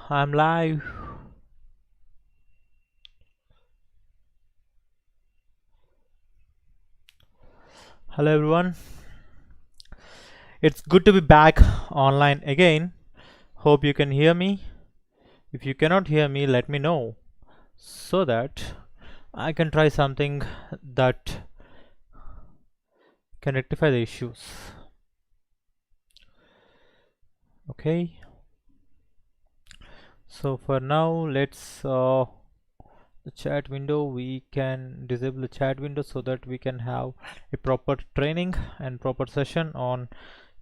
I'm live. Hello everyone. It's good to be back online again. Hope you can hear me. If you cannot hear me, let me know so that I can try something that can rectify the issues. Okay. So for now, let's the chat window. We can disable the chat window so that we can have a proper training and proper session on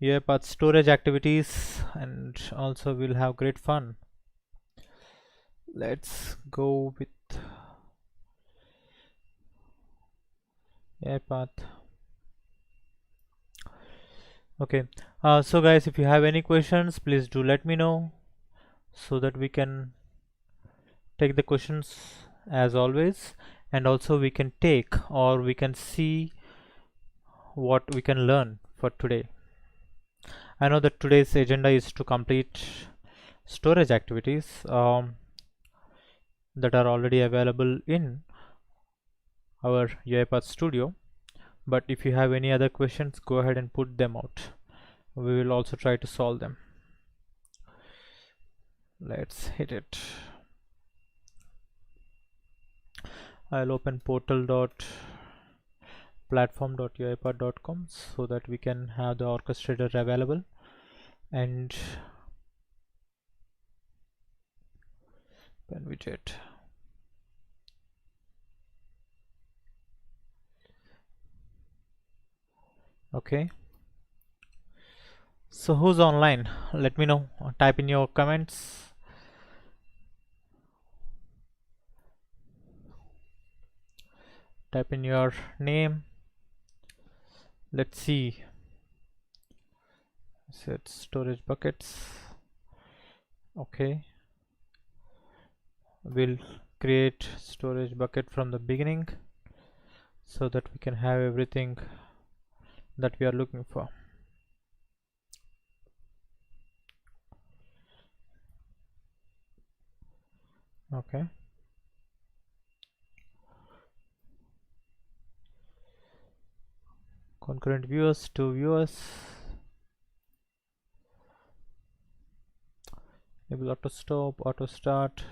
UiPath storage activities, and also we'll have great fun. Let's go with UiPath. Okay, so guys, if you have any questions, please do let me know so that we can take the questions as always, and also we can take or we can see what we can learn for today. I know that today's agenda is to complete storage activities that are already available in our UiPath Studio, but if you have any other questions, go ahead and put them out. We will also try to solve them. Let's hit it. I'll open portal.platform.uipath.com so that we can have the orchestrator available, and pen widget. Okay, so who's online? Let me know. Type in your comments. Type in your name. Let's see. Set storage buckets. Okay, we'll create storage bucket from the beginning so that we can have everything that we are looking for. Okay, concurrent viewers, 2 viewers. Enable auto stop, auto start.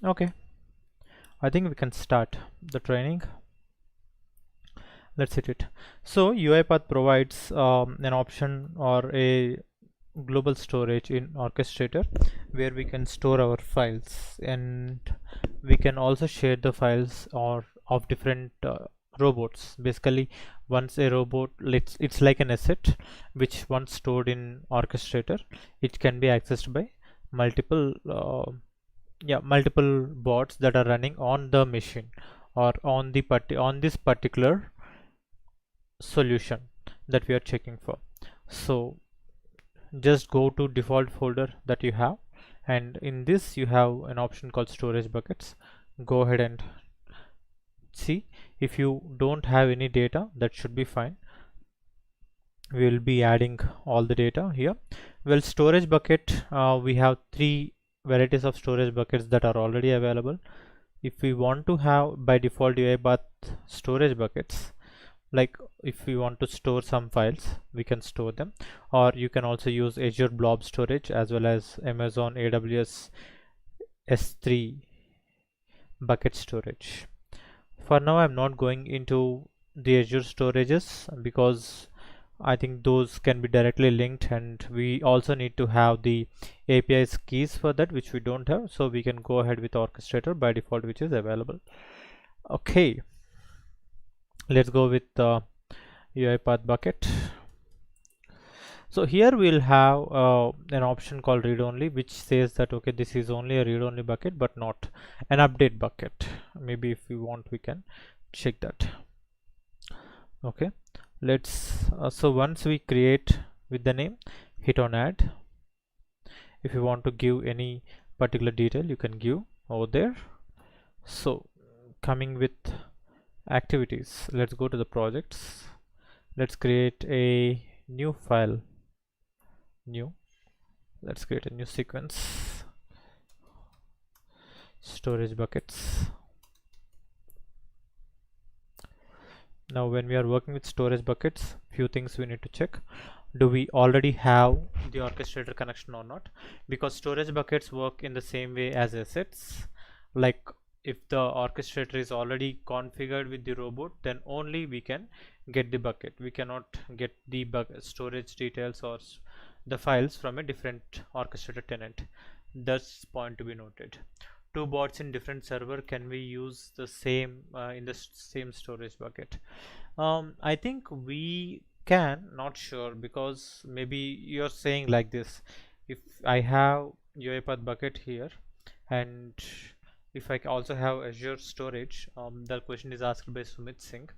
Okay, I think we can start the training. Let's hit it. So UiPath provides an option or a global storage in orchestrator where we can store our files, and we can also share the files or of different robots. Basically, once a robot, it's like an asset which once stored in orchestrator, it can be accessed by multiple multiple bots that are running on the machine or on this particular solution that we are checking for. So just go to default folder that you have, and in this you have an option called storage buckets. Go ahead and see. If you don't have any data, that should be fine. We will be adding all the data here. Well, storage bucket, we have 3 varieties of storage buckets that are already available. If we want to have by default UiPath storage buckets, like if we want to store some files, we can store them, or you can also use Azure Blob Storage as well as Amazon AWS S3 bucket storage. For now, I'm not going into the Azure storages because I think those can be directly linked, and we also need to have the API's keys for that, which we don't have. So we can go ahead with orchestrator by default, which is available. Okay, let's go with UiPath bucket. So here we'll have an option called read only, which says that okay, this is only a read only bucket but not an update bucket. Maybe if we want, we can check that. Okay, let's so once we create with the name, hit on add. If you want to give any particular detail, you can give over there. So coming with activities, let's go to the projects. let's create a new file. Let's create a new sequence, storage buckets. Now when we are working with storage buckets, few things we need to check. Do we already have the orchestrator connection or not? Because storage buckets work in the same way as assets. Like if the orchestrator is already configured with the robot, then only we can get the bucket. We cannot get the storage details or the files from a different orchestrator tenant. That's point to be noted. Two bots in different server, can we use the same in the same storage bucket? I think we can, not sure, because maybe you're saying like this: if I have UiPath bucket here and if I also have Azure storage, the question is asked by Sumit Singh,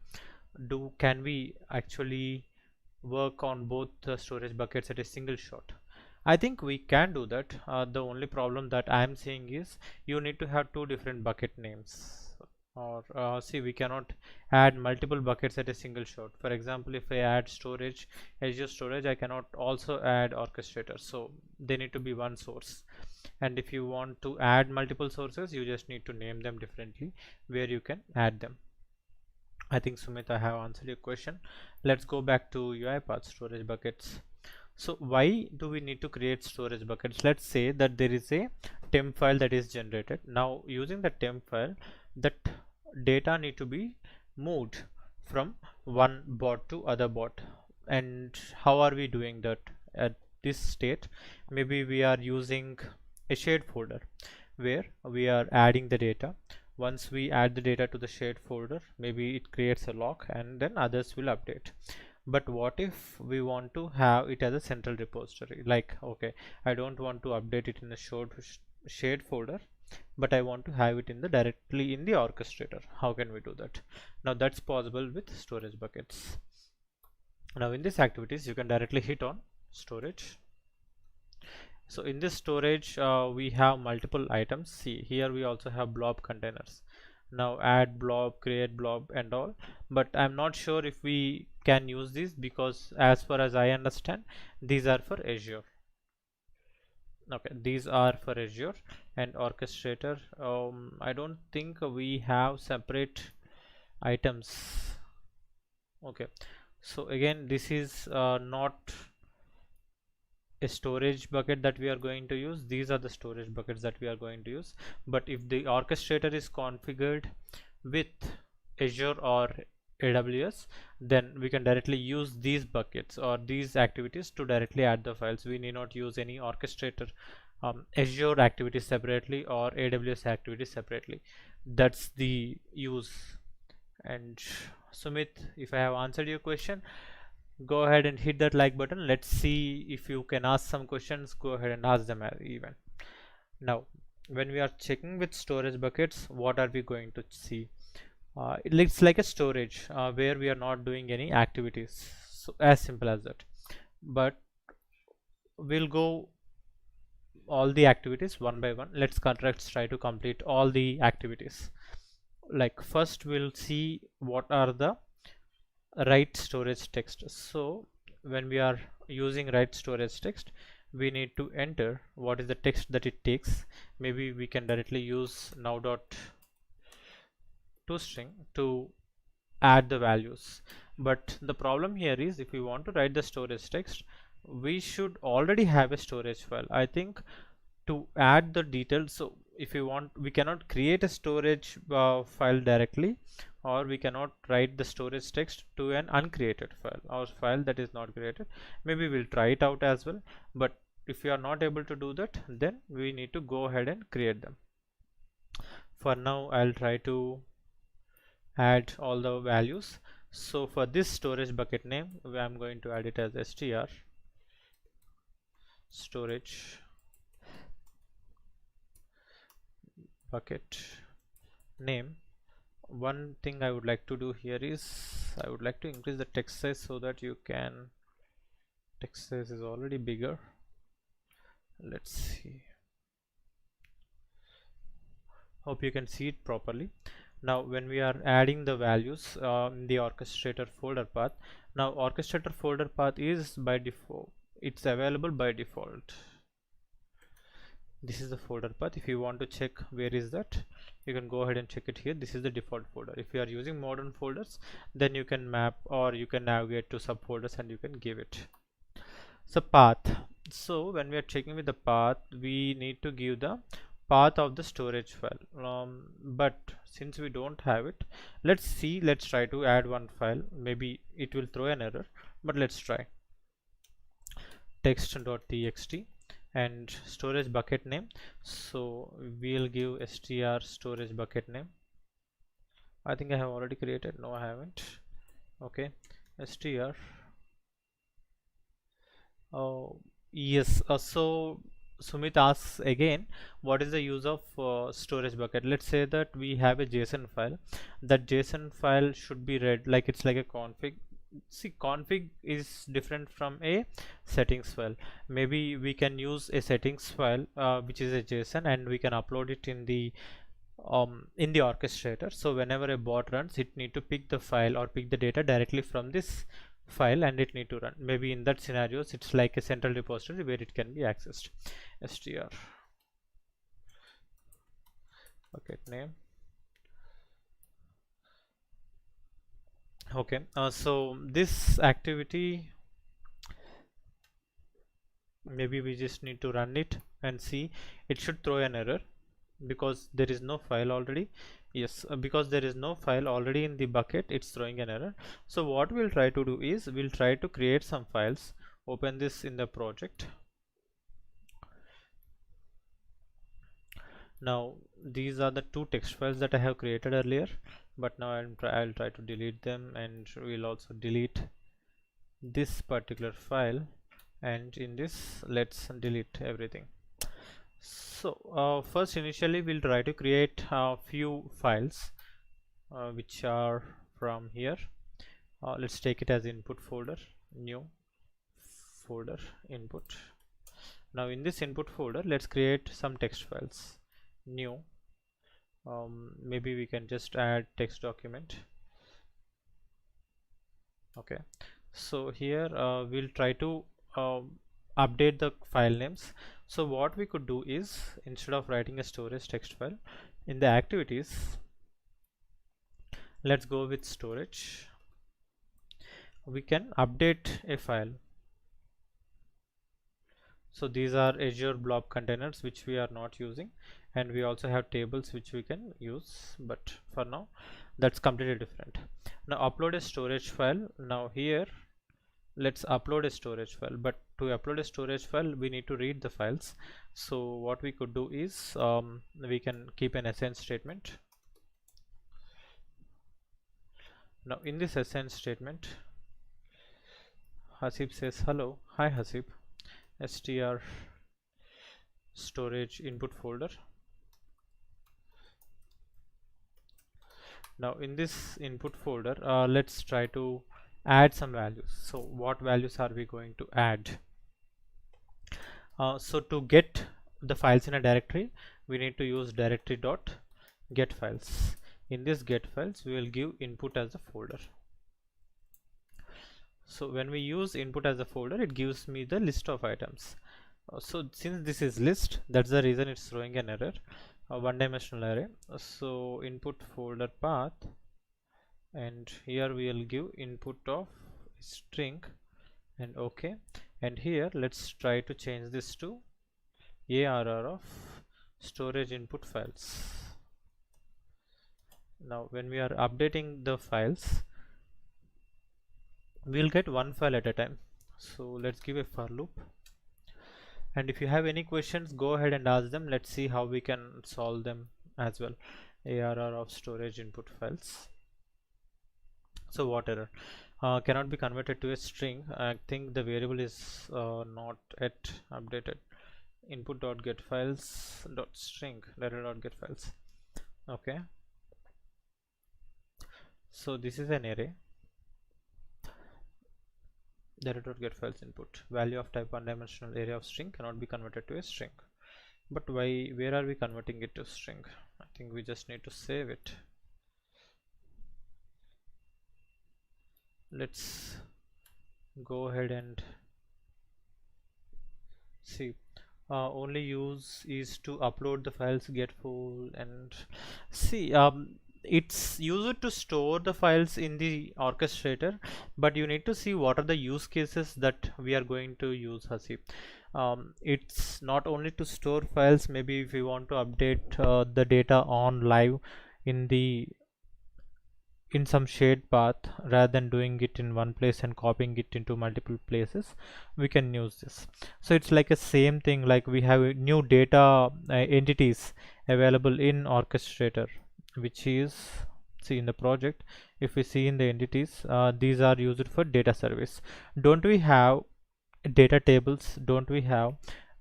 can we actually work on both the storage buckets at a single shot? I think we can do that. The only problem that I am seeing is you need to have two different bucket names, or see, we cannot add multiple buckets at a single shot. For example, if I add storage, Azure storage, I cannot also add orchestrator, so they need to be one source. And if you want to add multiple sources, you just need to name them differently where you can add them. I think, Sumit, I have answered your question. Let's go back to UiPath storage buckets. So why do we need to create storage buckets? Let's say that there is a temp file that is generated. Now using the temp file, that data need to be moved from one bot to other bot. And how are we doing that at this state? Maybe we are using a shared folder where we are adding the data. Once we add the data to the shared folder, maybe it creates a lock and then others will update. But what if we want to have it as a central repository? Like, okay, I don't want to update it in a shared folder, but I want to have it in the directly in the orchestrator. How can we do that? Now that's possible with storage buckets. Now in this activities, you can directly hit on storage. So in this storage, we have multiple items. See, here we also have blob containers. Now add blob, create blob and all, but I'm not sure if we can use these, because as far as I understand, these are for Azure. Okay, these are for Azure and orchestrator. I don't think we have separate items. Okay, so again, this is not a storage bucket that we are going to use. These are the storage buckets that we are going to use. But if the orchestrator is configured with Azure or AWS, then we can directly use these buckets or these activities to directly add the files. We need not use any orchestrator Azure activities separately or AWS activities separately. That's the use. And Sumit, if I have answered your question, go ahead and hit that like button. Let's see if you can ask some questions. Go ahead and ask them even. Now when we are checking with storage buckets, what are we going to see? It looks like a storage where we are not doing any activities, so as simple as that. But we'll go all the activities one by one. Let's try to complete all the activities. Like first we'll see what are the write storage text. So when we are using write storage text, we need to enter what is the text that it takes. Maybe we can directly use now.toString to add the values. But the problem here is, if we want to write the storage text, we should already have a storage file, I think, to add the details. So if we want, we cannot create a storage file directly, or we cannot write the storage text to an uncreated file or file that is not created. Maybe we'll try it out as well, but if we are not able to do that, then we need to go ahead and create them. For now, I'll try to add all the values. So for this storage bucket name, I'm going to add it as str storage bucket name. One thing I would like to do here is I would like to increase the text size so that you can, text size is already bigger. Let's see, hope you can see it properly. Now when we are adding the values in the orchestrator folder path, now orchestrator folder path is by default, it's available by default. This is the folder path. If you want to check where is that, you can go ahead and check it here. This is the default folder. If you are using modern folders, then you can map or you can navigate to subfolders and you can give it. So path, so when we are checking with the path, we need to give the path of the storage file, but since we don't have it, let's try to add one file. Maybe it will throw an error, but let's try. Text.txt and storage bucket name, so we'll give str storage bucket name. I think I have already created. No, I haven't. Okay, str. Oh yes. So Sumit asks again, what is the use of storage bucket? Let's say that we have a JSON file. That JSON file should be read like it's like a config. See, config is different from a settings file. Maybe we can use a settings file which is a JSON, and we can upload it in the orchestrator. So whenever a bot runs, it need to pick the file or pick the data directly from this file and it need to run. Maybe in that scenarios it's like a central repository where it can be accessed. Str bucket name. Okay, so this activity, maybe we just need to run it and see. It should throw an error because there is no file already. Yes, because there is no file already in the bucket, it's throwing an error. So what we'll try to do is we'll try to create some files. Open this in the project. Now these are the two text files that I have created earlier, but now I'll try to delete them, and we'll also delete this particular file, and in this let's delete everything. So first, initially we'll try to create a few files which are from here. Let's take it as input folder, new folder, input. Now in this input folder, let's create some text files, new. Maybe we can just add text document. Okay, so here we'll try to update the file names. So what we could do is, instead of writing a storage text file, in the activities, let's go with storage. We can update a file. So these are Azure blob containers which we are not using, and we also have tables which we can use, but for now that's completely different. Now upload a storage file. Now here let's upload a storage file, but to upload a storage file we need to read the files. So what we could do is we can keep an assign statement. Now in this assign statement, Hasib says hello. Hi Hasib. Str storage input folder. Now in this input folder, let's try to add some values. So what values are we going to add? So to get the files in a directory, we need to use directory dot get files. In this get files, we will give input as a folder. So when we use input as a folder, it gives me the list of items. So since this is list, that's the reason it's throwing an error, a one-dimensional array. So input folder path, and here we will give input of string, and okay. And here let's try to change this to ARR of storage input files. Now when we are updating the files, we'll get one file at a time. So let's give a for loop, and if you have any questions, go ahead and ask them. Let's see how we can solve them as well. ARR of storage input files. So what error? Cannot be converted to a string. I think the variable is not yet updated. Input dot get files dot string dot get files. Okay, so this is an array. Dot get files input value of type one dimensional array of string cannot be converted to a string. But why? Where are we converting it to string? I think we just need to save it. let's go ahead and see. Only use is to upload the files, get full, and see, it's used to store the files in the orchestrator, but you need to see what are the use cases that we are going to use, Hasi. It's not only to store files, maybe if you want to update the data on live in the in some shared path, rather than doing it in one place and copying it into multiple places, we can use this. So it's like a same thing, like we have new data entities available in orchestrator, which is, see in the project, if we see in the entities, these are used for data service. Don't we have data tables? Don't we have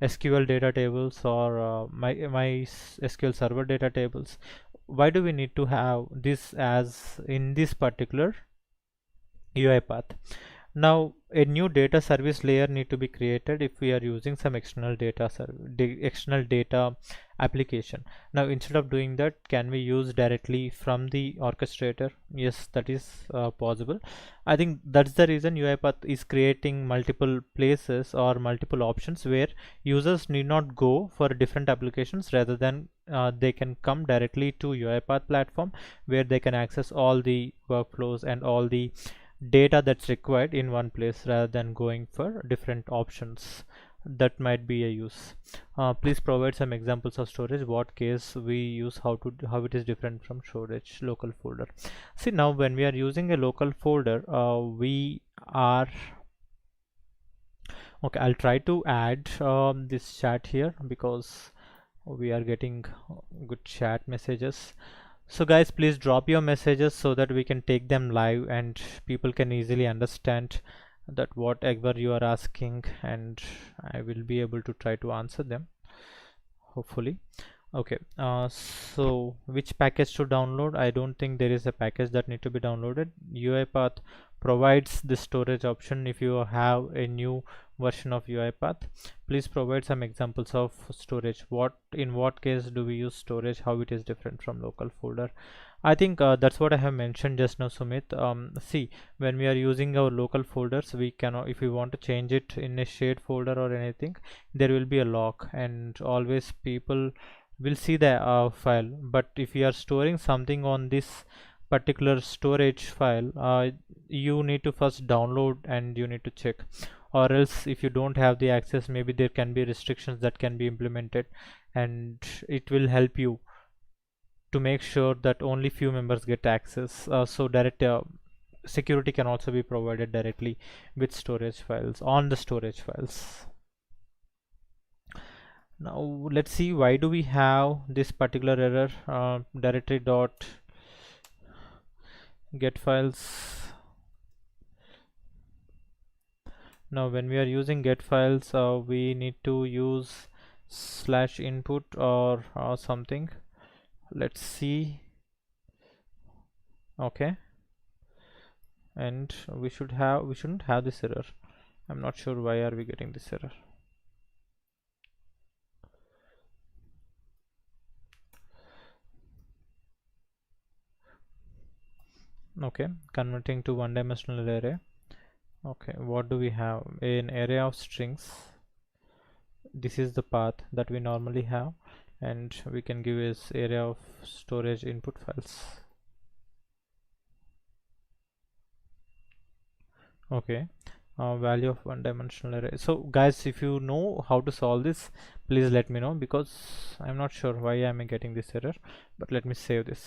SQL data tables or my SQL server data tables? Why do we need to have this as in this particular UiPath? Now a new data service layer need to be created if we are using some external data external data application. Now instead of doing that, can we use directly from the orchestrator? Yes, that is possible. I think that's the reason UiPath is creating multiple places or multiple options where users need not go for different applications, rather than they can come directly to UiPath platform, where they can access all the workflows and all the data that's required in one place, rather than going for different options. That might be a use. Please provide some examples of storage, what case we use, how it is different from storage local folder. See, now when we are using a local folder, we are okay. I'll try to add this chat here, because we are getting good chat messages. So guys, please drop your messages so that we can take them live and people can easily understand that whatever you are asking, and I will be able to try to answer them, hopefully. Okay, so which package to download? I don't think there is a package that need to be downloaded. UiPath provides the storage option if you have a new version of UiPath. Please provide some examples of storage. In what case do we use storage? How it is different from local folder? I think that's what I have mentioned just now, Sumit. See, when we are using our local folders, we cannot, if we want to change it in a shared folder or anything, there will be a lock, and always people will see the file. But if you are storing something on this particular storage file, you need to first download and you need to check, or else if you don't have the access, maybe there can be restrictions that can be implemented, and it will help you to make sure that only few members get access. So direct security can also be provided directly with storage files, on the storage files. Now let's see, why do we have this particular error? Directory dot get files. Now when we are using get files, we need to use slash input or something. Let's see. Okay, and we shouldn't have this error. I'm not sure why are we getting this error. Okay, converting to one-dimensional array. Okay, what do we have? An array of strings. This is the path that we normally have, and we can give this area of storage input files. Okay, value of one-dimensional array. So guys, if you know how to solve this, please let me know, because I'm not sure why I'm getting this error. But let me save this.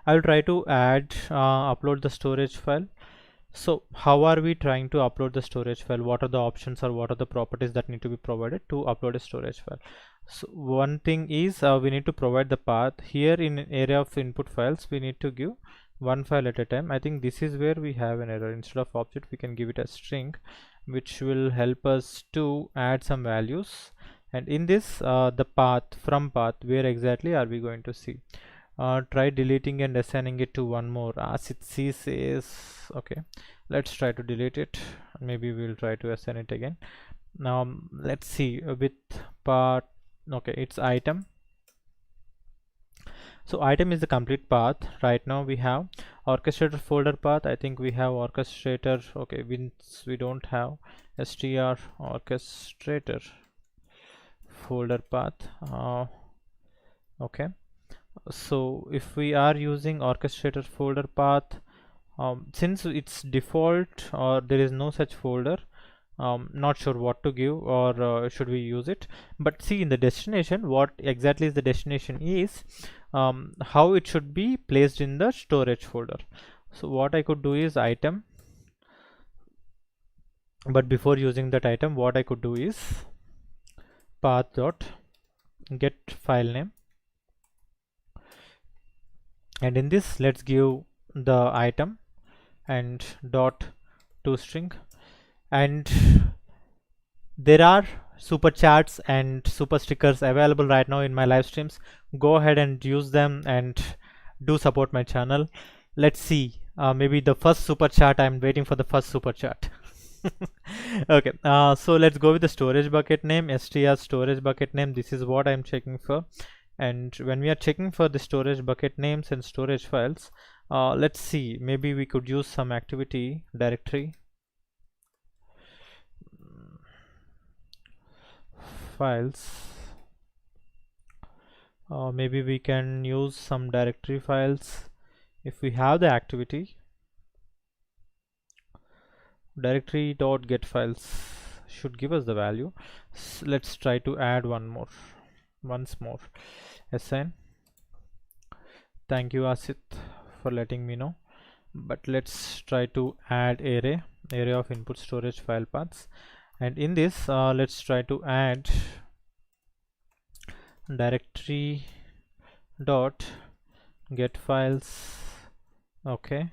I'll try to add upload the storage file. So how are we trying to upload the storage file? What are the options or what are the properties that need to be provided to upload a storage file? So one thing is we need to provide the path. Here in area of input files, we need to give one file at a time. I think this is where we have an error. Instead of object, we can give it a string, which will help us to add some values. And in this the path, from path, where exactly are we going to see? Try deleting and assigning it to one more. As it says, okay, let's try to delete it. Maybe we'll try to assign it again. Now let's see with part. Okay, it's item. So item is the complete path. Right now we have orchestrator folder path. I think we have orchestrator. Okay, we don't have str orchestrator folder path. Okay, so if we are using orchestrator folder path, since it's default or there is no such folder, not sure what to give, or should we use it. But see, in the destination, what exactly is the destination is how it should be placed in the storage folder. So what I could do is item, but before using that item, what I could do is path dot get file name, and in this let's give the item and dot toString. And there are super chats and super stickers available right now in my live streams. Go ahead and use them and do support my channel. Let's see, maybe the first super chat. I'm waiting for the first super chat. Okay, so let's go with the storage bucket name, str storage bucket name. This is what I'm checking for. And when we are checking for the storage bucket names and storage files, let's see, maybe we could use some activity directory files. Maybe we can use some directory files if we have the activity. Directory.get files should give us the value. Let's try to add once more. Assign. Thank you, Asit, for letting me know. But let's try to add array of input storage file paths, and in this let's try to add directory dot get files. Okay,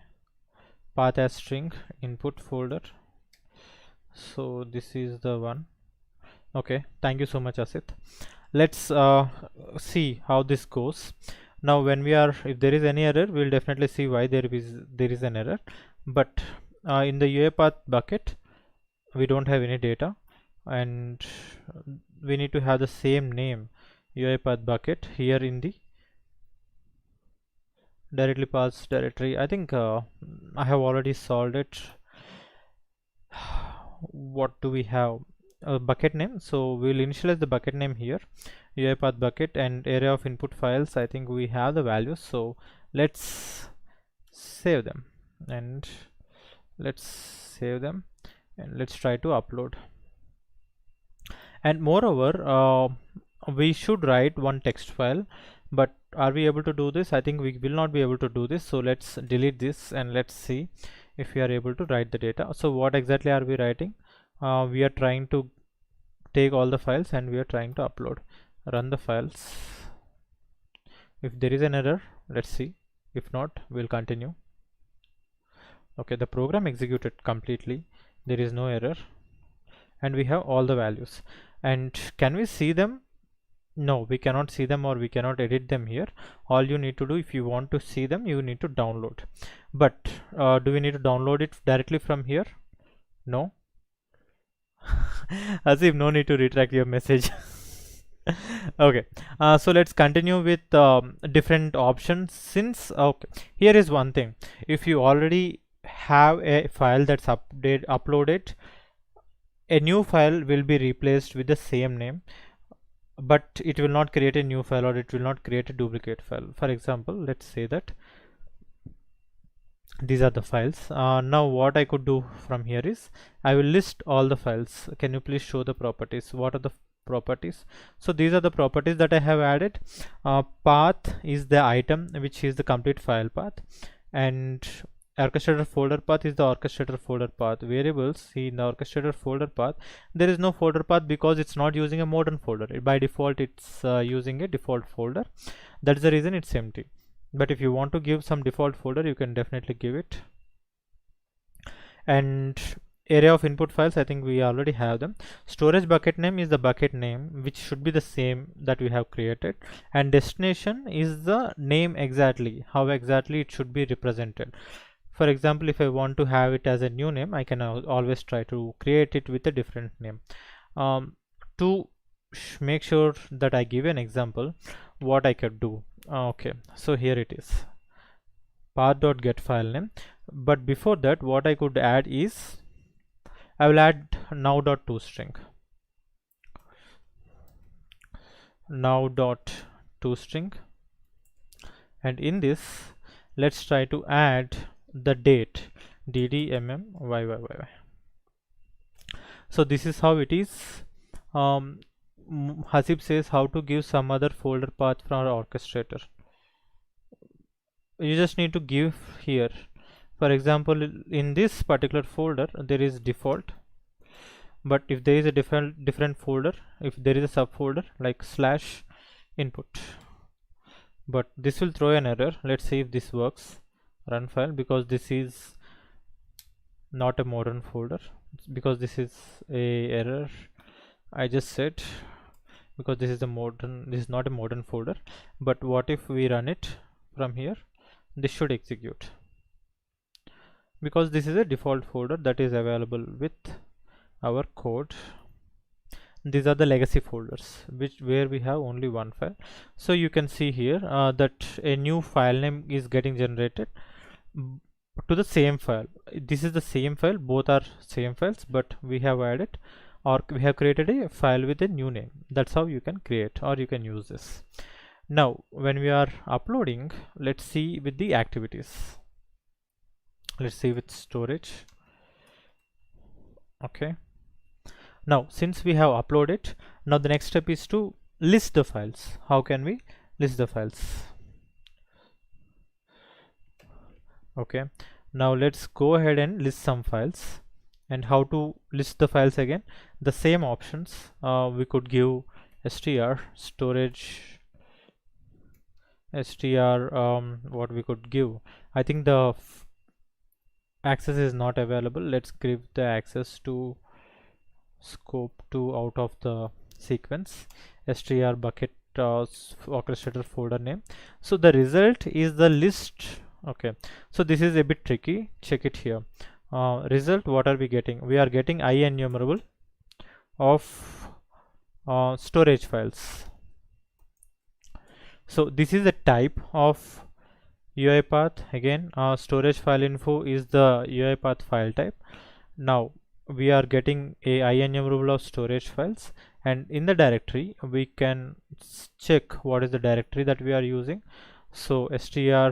path as string input folder. So this is the one. Okay, thank you so much, Asit. Let's see how this goes. Now when we are, if there is any error, we'll definitely see why there is an error. But in the UiPath bucket we don't have any data, and we need to have the same name, UiPath bucket, here in the directly pass directory. I think I have already solved it. What do we have? A bucket name. So we'll initialize the bucket name here, UiPath bucket, and array of input files. I think we have the values, so let's save them, and let's try to upload. And moreover, we should write one text file, but are we able to do this? I think we will not be able to do this, so let's delete this and let's see if we are able to write the data. So what exactly are we writing? We are trying to take all the files and we are trying to upload. Run the files. If there is an error, let's see. If not, we'll continue. Okay, the program executed completely. There is no error, and we have all the values. And can we see them? No, we cannot see them, or we cannot edit them here. All you need to do, if you want to see them, you need to download. But do we need to download it directly from here? No. As if no need to retract your message. Okay, so let's continue with different options. Since okay, here is one thing. If you already have a file that's uploaded, a new file will be replaced with the same name, but it will not create a new file, or it will not create a duplicate file. For example, let's say that these are the files. Now what I could do from here is I will list all the files. Can you please show the properties? What are the properties? So these are the properties that I have added. Path is the item, which is the complete file path, and orchestrator folder path is the orchestrator folder path. Variables, see, in the orchestrator folder path there is no folder path because it's not using a modern folder. By default it's using a default folder. That's the reason it's empty. But if you want to give some default folder, you can definitely give it. And array of input files, I think we already have them. Storage bucket name is the bucket name, which should be the same that we have created, and destination is the name, exactly how exactly it should be represented. For example, if I want to have it as a new name, I can always try to create it with a different name. To make sure that I give an example, what I could do, Okay, so here it is, path.get file name. But before that, what I could add is I will add now.toString. Now.toString, and in this let's try to add the date ddmmyyyy. So this is how it is. Hasib says how to give some other folder path from our orchestrator. You just need to give here, for example, in this particular folder there is default, but if there is a different folder, if there is a subfolder like slash input, but this will throw an error. Let's see if this works. Run file, because this is not a modern folder, because this is a error I just said, because this is not a modern folder. But what if we run it from here? This should execute, because this is a default folder that is available with our code. These are the legacy folders where we have only one file. So you can see here that a new file name is getting generated to the same file. This is the same file, both are same files, but we have added, or we have created a file with a new name. That's how you can create or you can use this. Now when we are uploading, let's see with the activities. Let's see with storage. Okay, now since we have uploaded, now the next step is to list the files. How can we list the files? Okay, now let's go ahead and list some files. And how to list the files again? The same options. We could give str storage, what we could give, I think the access is not available. Let's give the access to scope 2 out of the sequence, str bucket orchestrator folder name. So the result is the list. Okay, so this is a bit tricky. Check it here. Result, what are we getting? We are getting IEnumerable of storage files. So this is the type of UiPath. Again, storage file info is the UiPath file type. Now we are getting a IEnumerable of storage files, and in the directory we can check what is the directory that we are using. So str,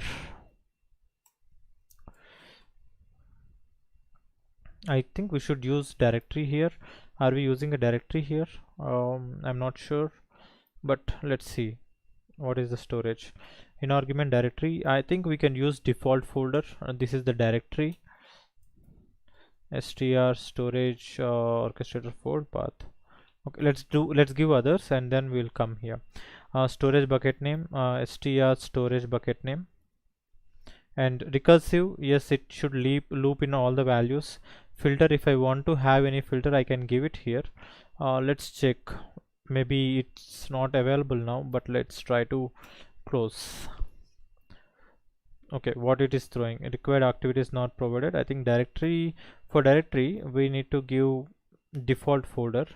I think we should use directory here. Are we using a directory here? I'm not sure, but let's see what is the storage in argument directory. I think we can use default folder, and this is the directory, str storage orchestrator folder path. Okay, let's give others and then we'll come here. Storage bucket name, str storage bucket name, and recursive, yes, it should loop in all the values. Filter, if I want to have any filter I can give it here. Let's check, maybe it's not available now, but let's try to close. Okay, what it is throwing, required activity is not provided. I think directory, for directory we need to give default folder.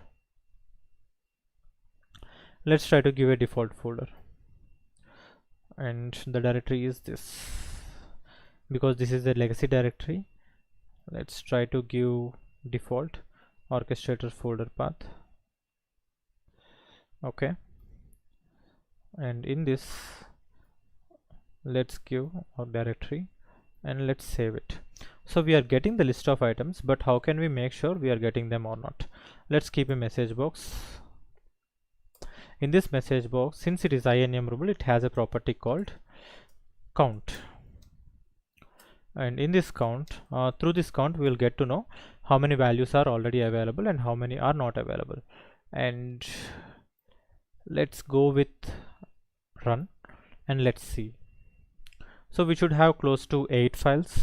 Let's try to give a default folder, and the directory is this, because this is a legacy directory. Let's try to give default orchestrator folder path. Okay, and in this let's give our directory and let's save it. So we are getting the list of items, but how can we make sure we are getting them or not? Let's keep a message box. In this message box, since it is IEnumerable, it has a property called count, and in this count, through this count we will get to know how many values are already available and how many are not available. And let's go with run and let's see. So we should have close to 8 files.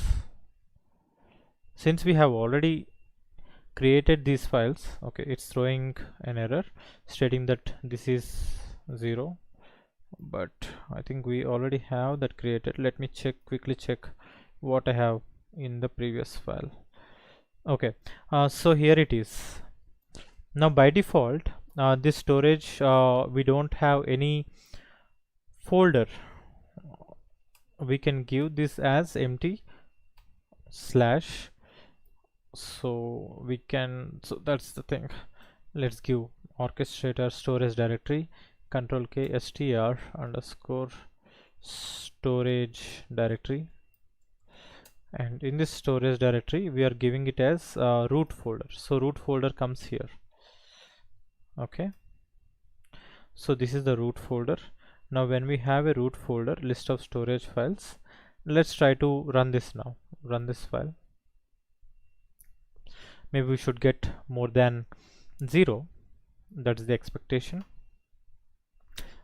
Since we have already created these files, okay, it's throwing an error stating that this is 0, but I think we already have that created. Let me quickly check what I have in the previous file. Okay, so here it is. Now by default, this storage, we don't have any folder we can give this as empty slash. So we can, so that's the thing. Let's give orchestrator storage directory, control K str underscore storage directory, and in this storage directory we are giving it as root folder. So root folder comes here. Okay, so this is the root folder. Now when we have a root folder list of storage files, let's try to run this now. Run this file. Maybe we should get more than 0. That's the expectation.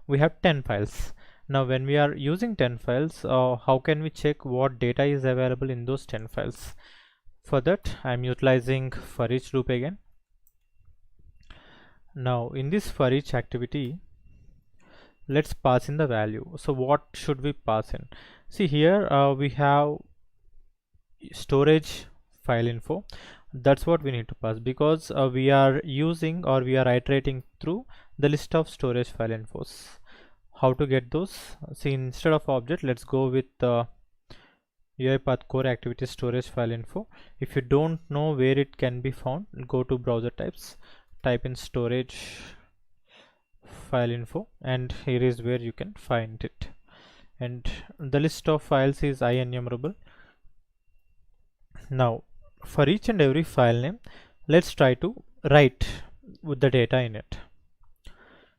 We have 10 files. Now when we are using 10 files, how can we check what data is available in those 10 files? For that I'm utilizing for each loop again. Now in this for each activity, let's pass in the value. So what should we pass in? See here we have storage file info. That's what we need to pass, because we are using, or we are iterating through the list of storage file infos. How to get those? See, instead of object, let's go with UiPath core activity storage file info. If you don't know where it can be found, go to browser types, type in storage file info, and here is where you can find it. And the list of files is IEnumerable. Now for each and every file name, let's try to write with the data in it.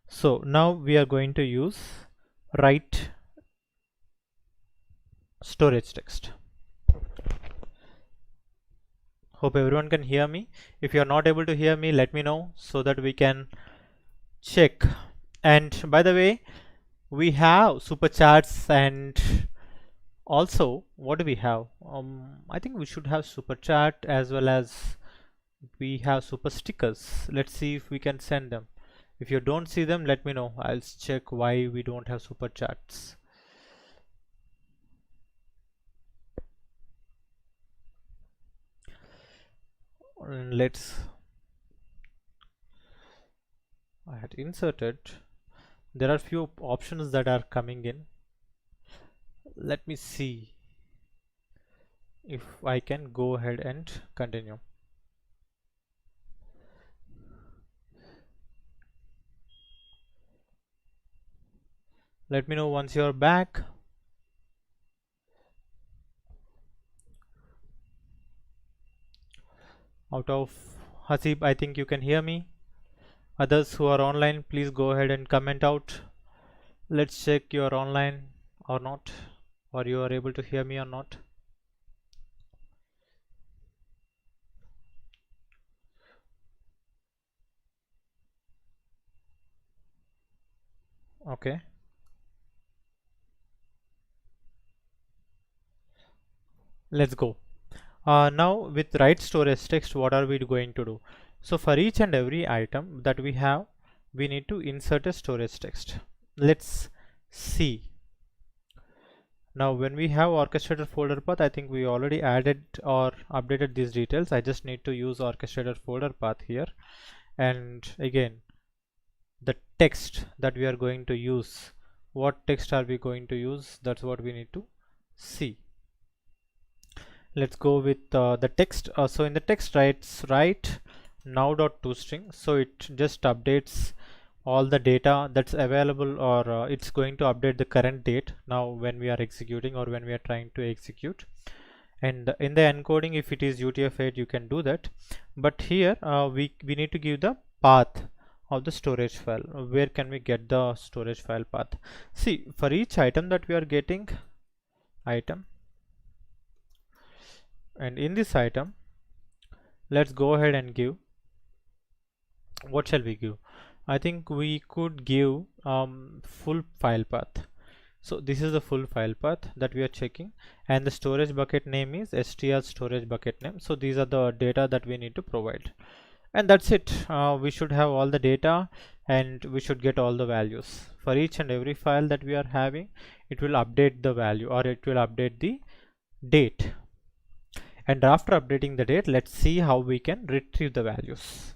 So now we are going to use write storage text. Hope everyone can hear me. If you are not able to hear me, let me know so that we can check. And by the way, we have super chats, and also what do we have? I think we should have super chat, as well as we have super stickers. Let's see if we can send them. If you don't see them, let me know. I'll check why we don't have super chats. I had inserted. There are few options that are coming in. Let me see if I can go ahead and continue. Let me know once you're back. Out of Hasib, I think you can hear me. Others who are online, please go ahead and comment out. Let's check you're online or not, or you are able to hear me or not. Okay. Let's go. Now with write storage text, what are we going to do? So for each and every item that we have, we need to insert a storage text. Let's see. Now when we have orchestrator folder path, I think we already added or updated these details. I just need to use orchestrator folder path here. And again, the text that we are going to use, what text are we going to use? That's what we need to see. Let's go with the text. So in the text, write now.toString. So it just updates all the data that's available, or it's going to update the current date now when we are executing, or when we are trying to execute. And in the encoding, if it is UTF-8, you can do that. But here we need to give the path of the storage file. Where can we get the storage file path? See, for each item that we are getting, item, and in this item, let's go ahead and give, what shall we give? I think we could give full file path. So this is the full file path that we are checking, and the storage bucket name is str storage bucket name. So these are the data that we need to provide, and that's it. We should have all the data, and we should get all the values. For each and every file that we are having, it will update the value, or it will update the date. And after updating the date, let's see how we can retrieve the values.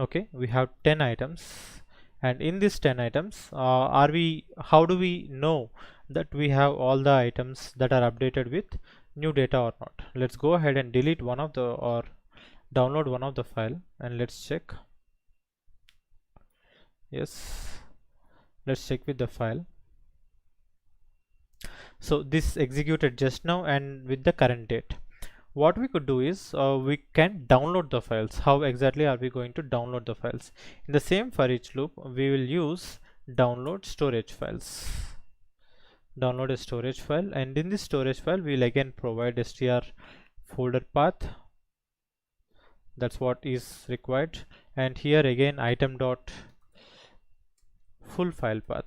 Okay, we have 10 items, And in these 10 items, how do we know that we have all the items that are updated with new data or not? Let's go ahead and delete one of the, or download one of the file, and let's check. Yes, let's check with the file. So this executed just now and with the current date. What we could do is we can download the files. How exactly are we going to download the files? In the same for each loop, we will use download storage files. Download a storage file, and in this storage file we will again provide str folder path. That's what is required. And here again item dot full file path,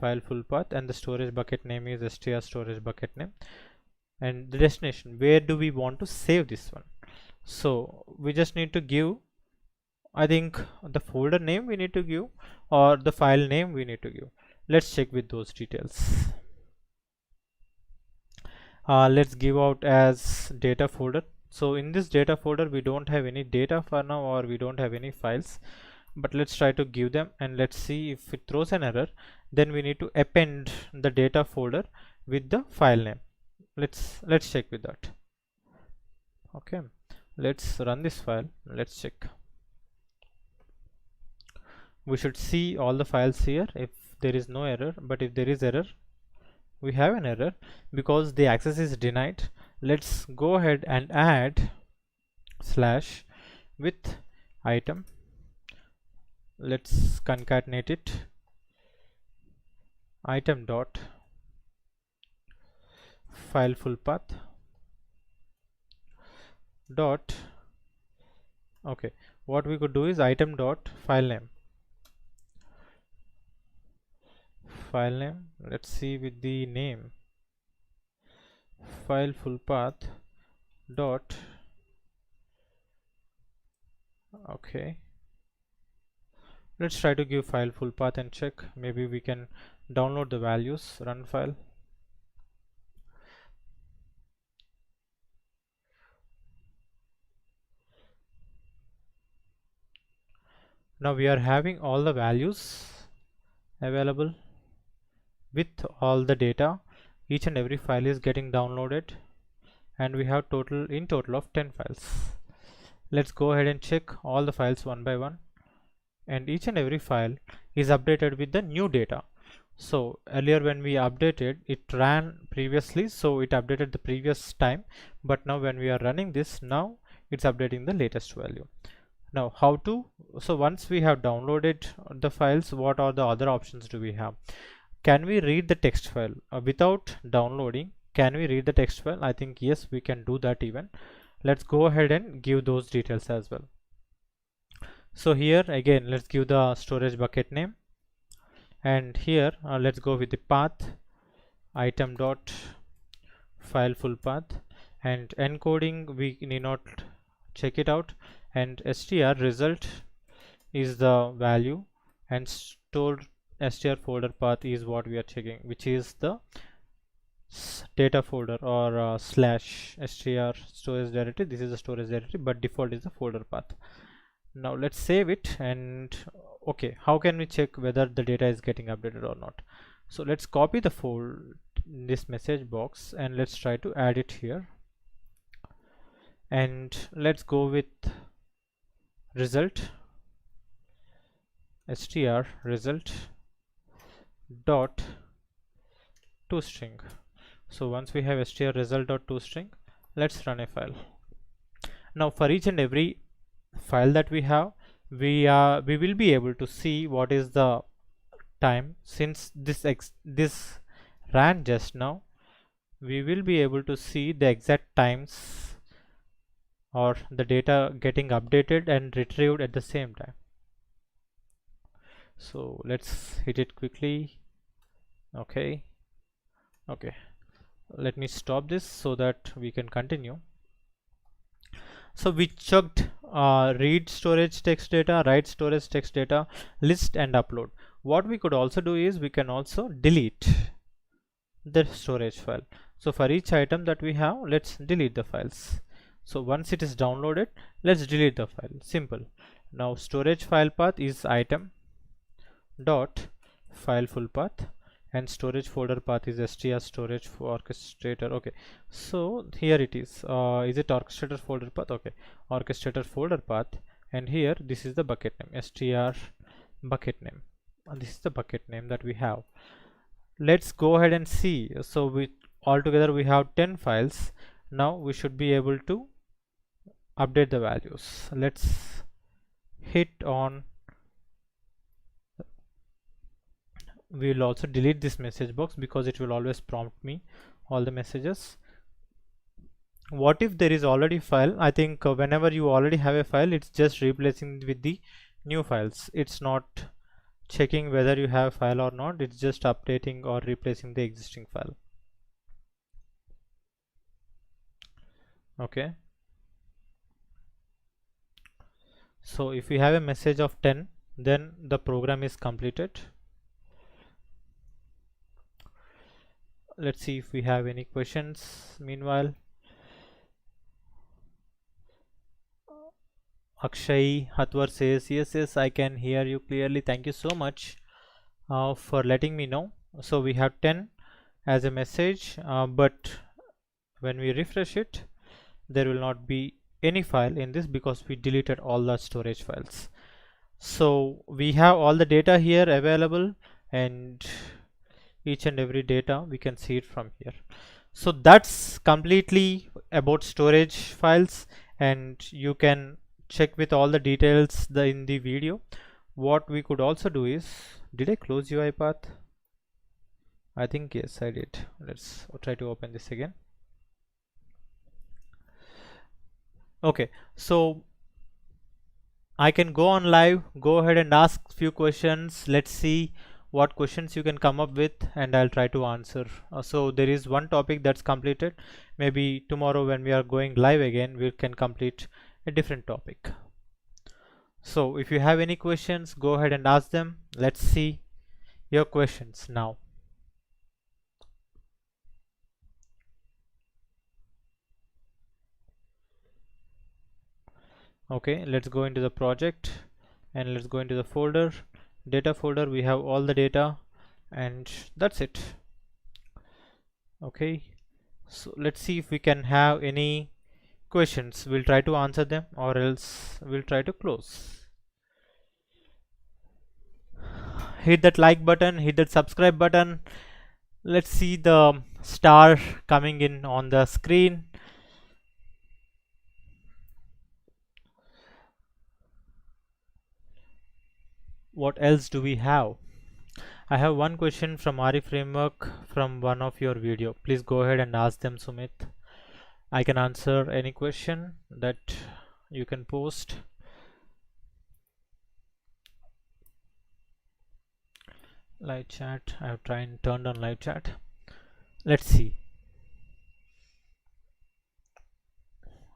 and the storage bucket name is str storage bucket name, and the destination, where do we want to save this one. So we just need to give, I think, the folder name we need to give, or the file name we need to give. Let's check with those details. Let's give out as data folder. So in this data folder we don't have any data for now, or we don't have any files, but let's try to give them, and let's see if it throws an error. Then we need to append the data folder with the file name. Let's check with that. Okay, let's run this file. Let's check. We should see all the files here if there is no error, but if there is error, we have an error because the access is denied. Let's go ahead and add slash with item. Let's concatenate it, item dot file full path dot, okay, what we could do is item dot file name. Let's see with the name file full path dot, okay, let's try to give file full path and check. Maybe we can download the values. Run file. Now we are having all the values available with all the data. Each and every file is getting downloaded, and we have in total of 10 files. Let's go ahead and check all the files one by one, and each and every file is updated with the new data. So earlier when we updated, it ran previously, so it updated the previous time, but now when we are running this, now it's updating the latest value. Now how to, so once we have downloaded the files, what are the other options do we have? Can we read the text file without downloading? Can we read the text file? I think yes, we can do that even. Let's go ahead and give those details as well. So here again, let's give the storage bucket name, and here let's go with the path item dot file full path, and encoding we need not check it out, and str result is the value, and stored str folder path is what we are checking, which is the data folder, or slash str storage directory. This is the storage directory, but default is the folder path. Now let's save it, and okay, how can we check whether the data is getting updated or not? So let's copy the this message box, and let's try to add it here, and let's go with result str result dot toString. So once we have str result dot toString, let's run a file. Now for each and every file that we have, we will be able to see what is the time. Since this ran just now, we will be able to see the exact times, or the data getting updated and retrieved at the same time. So let's hit it quickly. Okay, let me stop this so that we can continue. So we checked read storage text data, write storage text data, list, and upload. What we could also do is we can also delete the storage file. So for each item that we have, let's delete the files. So once it is downloaded, let's delete the file. Simple. Now storage file path is item, dot file full path, and storage folder path is str storage for orchestrator. Okay, so here it is it orchestrator folder path? Okay, orchestrator folder path, and here this is the bucket name, str bucket name, and this is the bucket name that we have. Let's go ahead and see. So we altogether we have 10 files. Now we should be able to update the values. Let's hit on. We will also delete this message box because it will always prompt me all the messages. What if there is already file? I think whenever you already have a file, it's just replacing with the new files. It's not checking whether you have file or not. It's just updating or replacing the existing file. Okay, so if we have a message of 10, then the program is completed. Let's see if we have any questions. Meanwhile, Akshay Hatwar says, yes, I can hear you clearly. Thank you so much for letting me know. So we have 10 as a message, but when we refresh it, there will not be any file in this because we deleted all the storage files. So we have all the data here available, and each and every data we can see it from here. So that's completely about storage files, and you can check with all the details in the video. What we could also do is, did I close UiPath? I think yes, I did. Let's try to open this again. Okay, so I can go on live, go ahead and ask few questions. Let's see what questions you can come up with, and I'll try to answer. So there is one topic that's completed. Maybe tomorrow when we are going live again, we can complete a different topic. So if you have any questions, go ahead and ask them. Let's see your questions now. Okay, let's go into the project and let's go into the folder, data folder. We have all the data, and that's it. Okay, so let's see if we can have any questions. We'll try to answer them, or else we'll try to close. Hit that like button, hit that subscribe button. Let's see the star coming in on the screen. What else do we have? I have one question from Ari framework from one of your video. Please go ahead and ask them, Sumit. I can answer any question that you can post. Live chat, I have tried and turned on live chat. Let's see.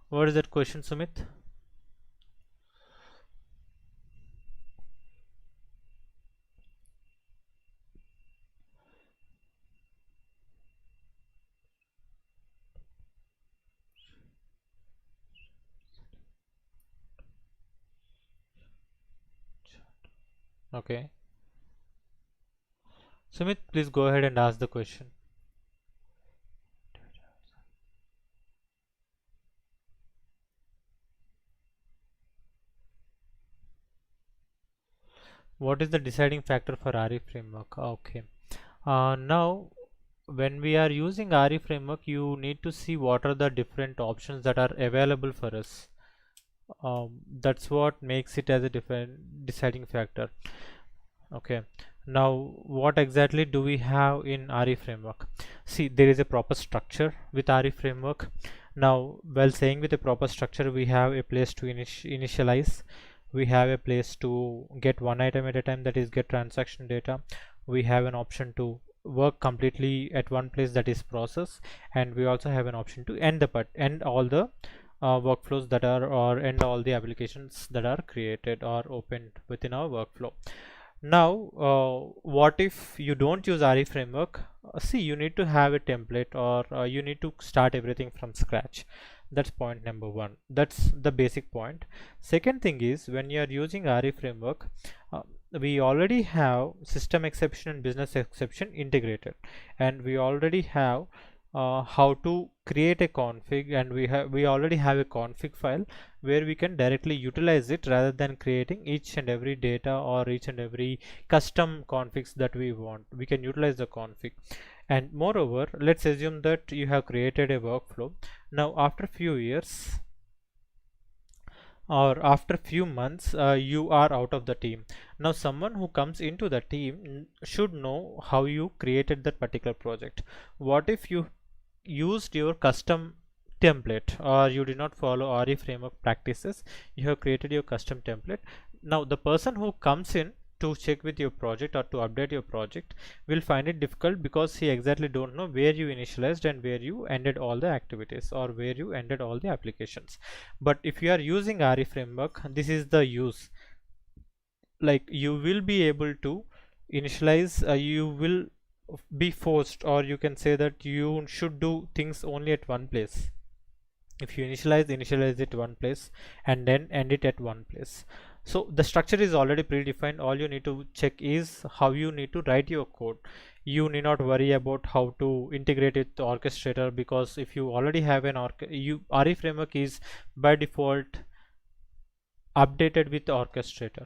What is that question, Sumit? Okay, Sumit, please go ahead and ask the question. What is the deciding factor for RE framework? Okay, now when we are using RE framework, you need to see what are the different options that are available for us. That's what makes it as a different deciding factor. Okay, now what exactly do we have in RE framework? See, there is a proper structure with RE framework. Now, while saying with a proper structure, we have a place to initialize, we have a place to get one item at a time, that is get transaction data. We have an option to work completely at one place, that is process, and we also have an option to end all the workflows that are, or end all the applications that are created or opened within our workflow. Now what if you don't use RE framework? See, you need to have a template, or you need to start everything from scratch. That's point number one. That's the basic point. Second thing is, when you are using RE framework, we already have system exception and business exception integrated, and we already have how to create a config, and we already have a config file where we can directly utilize it rather than creating each and every data or each and every custom configs that we want. We can utilize the config. And moreover, let's assume that you have created a workflow. Now after few years or after few months, you are out of the team. Now someone who comes into the team should know how you created that particular project. What if you used your custom template, or you did not follow RE framework practices, you have created your custom template? Now the person who comes in to check with your project or to update your project will find it difficult, because he exactly don't know where you initialized and where you ended all the activities, or where you ended all the applications. But if you are using RE framework, this is the use, like you will be able to initialize, you will be forced, or you can say that you should do things only at one place. If you initialize it one place and then end it at one place. So the structure is already predefined. All you need to check is how you need to write your code. You need not worry about how to integrate it to orchestrator, because if you already have an RE framework is by default updated with orchestrator.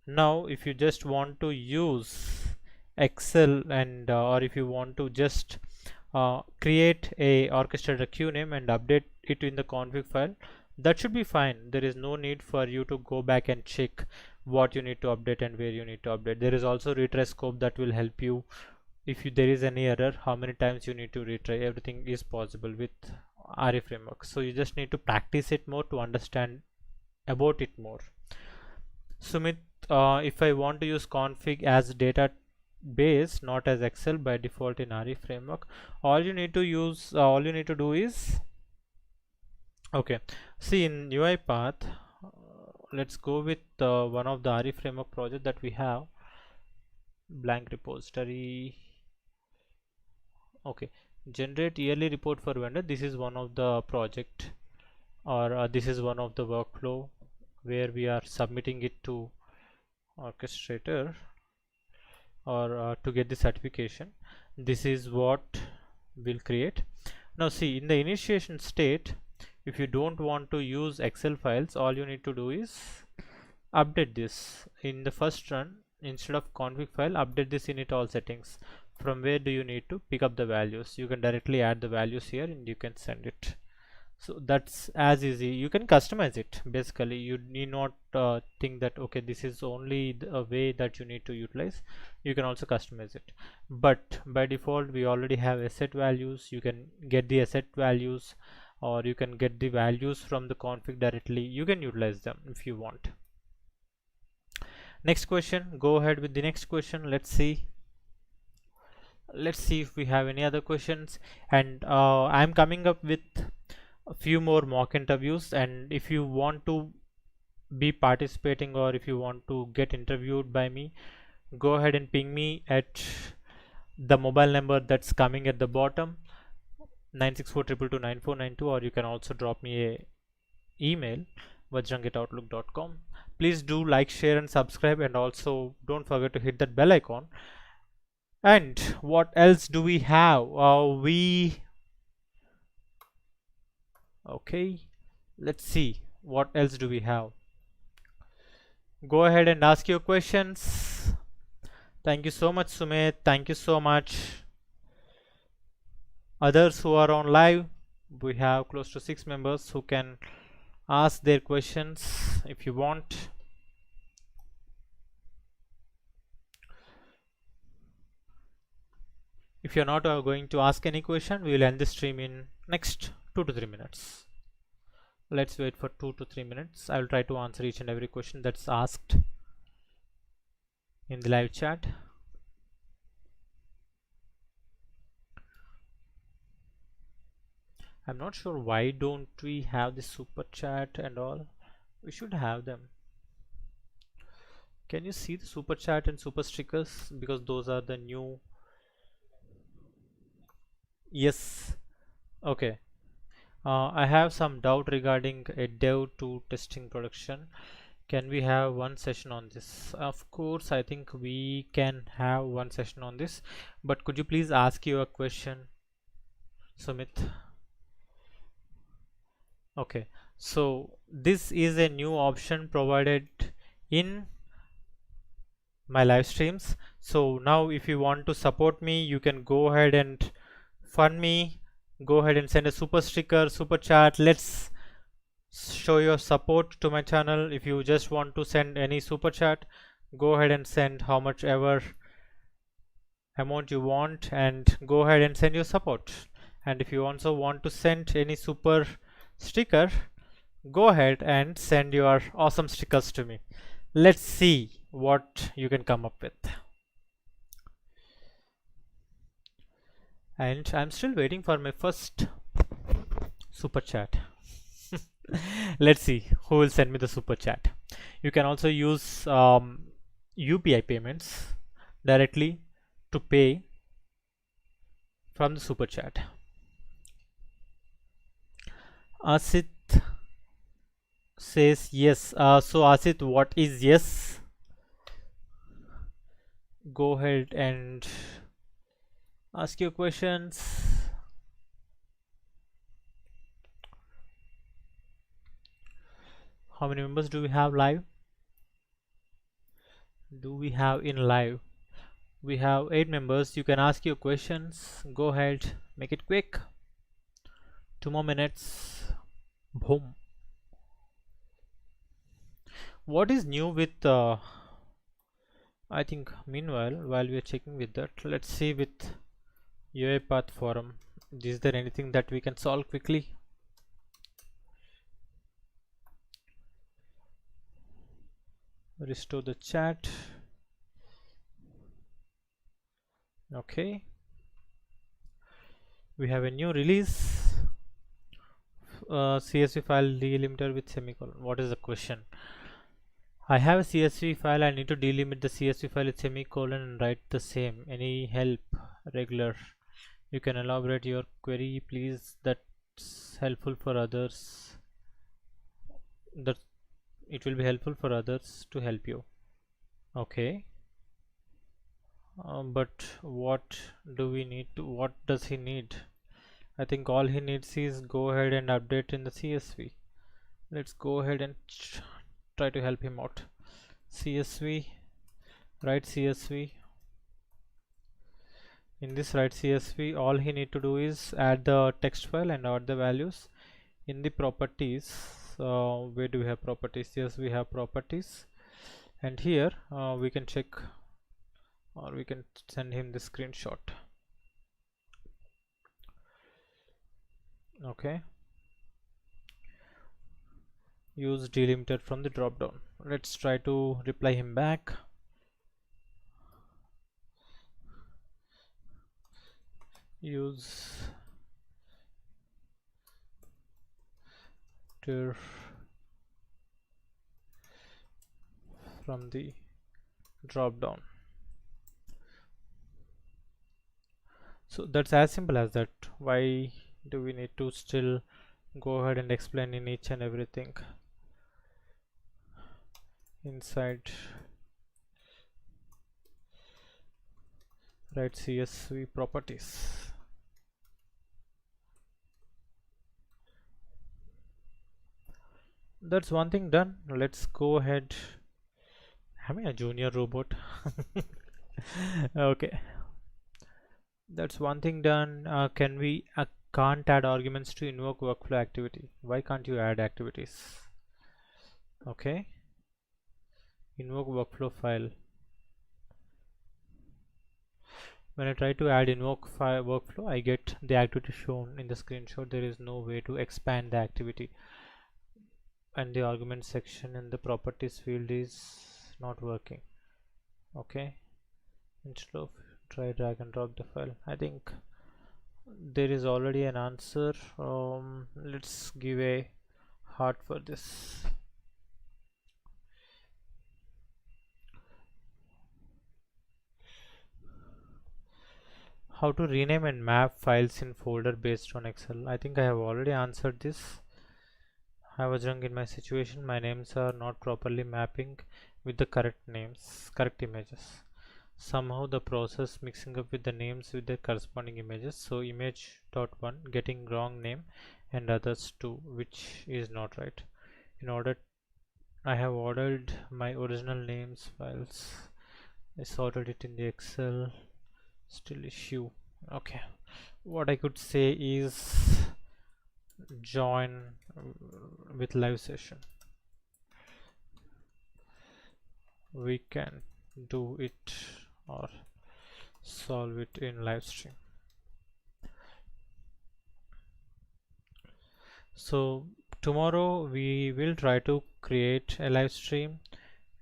Now if you just want to use Excel, and or if you want to just create a orchestrator queue name and update it in the config file, that should be fine. There is no need for you to go back and check what you need to update and where you need to update. There is also retry scope that will help you. If there is any error, how many times you need to retry, everything is possible with RE framework. So you just need to practice it more to understand about it more. Sumit, if I want to use config as database, not as Excel by default in RE framework, all you need to do is, okay, see in UiPath, let's go with one of the RE framework project that we have, blank repository. Okay, generate yearly report for vendor. This is one of the project, or this is one of the workflow where we are submitting it to orchestrator, or to get the certification. This is what we'll create. Now see, in the initiation state, if you don't want to use Excel files, all you need to do is update this in the first run. Instead of config file, update this init all settings. From where do you need to pick up the values? You can directly add the values here and you can send it. So that's as easy. You can customize it. Basically you need not think that okay, this is only a way that you need to utilize. You can also customize it, but by default we already have asset values. You can get the asset values, or you can get the values from the config directly. You can utilize them if you want. Next question, go ahead with the next question. Let's see if we have any other questions. And I'm coming up with a few more mock interviews, and if you want to be participating, or if you want to get interviewed by me, go ahead and ping me at the mobile number that's coming at the bottom, 964229492, or you can also drop me a email, vajrang@outlook.com. Please do like, share and subscribe, and also don't forget to hit that bell icon. And what else do we have? Okay, let's see what else do we have. Go ahead and ask your questions. Thank you so much, Sumit. Thank you so much. Others who are on live, we have close to 6 members who can ask their questions if you want. If you're not going to ask any question, we will end the stream in next 2 to 3 minutes. Let's wait for 2 to 3 minutes. I will try to answer each and every question that's asked in the live chat. I'm not sure why don't we have the super chat and all. We should have them. Can you see the super chat and super stickers? Because those are the new. Yes. Okay. I have some doubt regarding a dev to testing production. Can we have one session on this? Of course, I think we can have one session on this, but could you please ask your question, Sumit? Okay, so this is a new option provided in my live streams. So now if you want to support me, you can go ahead and fund me, go ahead and send a super sticker, super chat. Let's show your support to my channel. If you just want to send any super chat, go ahead and send how much ever amount you want and go ahead and send your support. And if you also want to send any super sticker, go ahead and send your awesome stickers to me. Let's see what you can come up with. And I'm still waiting for my first super chat. Let's see who will send me the super chat. You can also use UPI payments directly to pay from the super chat. Asit says yes. So Asit, what is yes? Go ahead and ask your questions. How many members do we have live? Do we have in live? We have 8 members. You can ask your questions. Go ahead, make it quick. 2 more minutes. Boom. What is new with I think meanwhile while we are checking with that, let's see with UiPath forum, is there anything that we can solve quickly? Restore the chat. Okay, we have a new release. CSV file delimiter with semicolon. What is the question? I have a CSV file. I need to delimit the CSV file with semicolon and write the same. Any help? Regular. You can elaborate your query, please. That's helpful for others. That it will be helpful for others to help you. Okay. But what do we need to? What does he need? I think all he needs is go ahead and update in the CSV. Let's go ahead and try to help him out. CSV, write CSV. In this write CSV, all he need to do is add the text file and add the values. In the properties, where do we have properties? Yes, we have properties, and here we can check, or we can send him the screenshot. Okay, use delimiter from the drop down. Let's try to reply him back. Use dir from the drop down. So that's as simple as that. Why do we need to still go ahead and explain in each and everything inside write CSV properties? That's one thing done. Let's go ahead. Am I a junior robot? Okay, that's one thing done. Can we can't add arguments to invoke workflow activity? Why can't you add activities? Okay, invoke workflow file. When I try to add invoke file workflow, I get the activity shown in the screenshot. There is no way to expand the activity, and the argument section in the properties field is not working. Okay, instead of try drag and drop the file, I think there is already an answer. Let's give a heart for this. How to rename and map files in folder based on Excel. I think I have already answered this. I was wrong in my situation. My names are not properly mapping with the correct names, correct images. Somehow the process mixing up with the names with their corresponding images. So image dot one getting wrong name and others too, which is not right. In order, I have ordered my original names files. I sorted it in the Excel. Still issue. Okay. What I could say is join with live session. We can do it or solve it in live stream. So tomorrow we will try to create a live stream,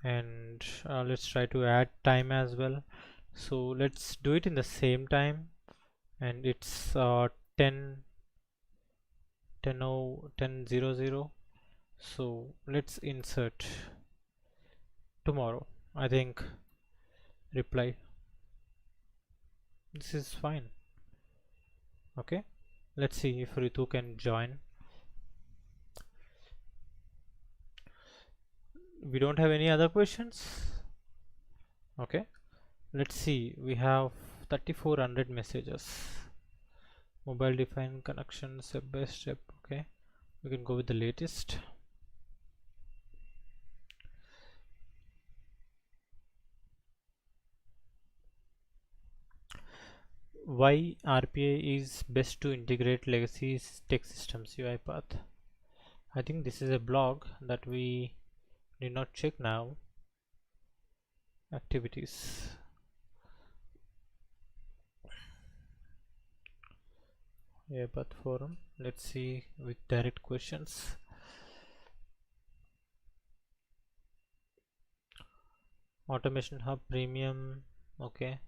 and let's try to add time as well. So let's do it in the same time, and it's 10 10:00. So let's insert tomorrow. I think reply. This is fine. Okay, let's see if Ritu can join. We don't have any other questions. Okay, let's see. We have 3400 messages. Mobile defined connection step by step. Okay, we can go with the latest. Why RPA is best to integrate legacy tech systems, UiPath. I think this is a blog that we did not check now. Activities. UiPath forum. Let's see with direct questions. Automation Hub Premium. Okay.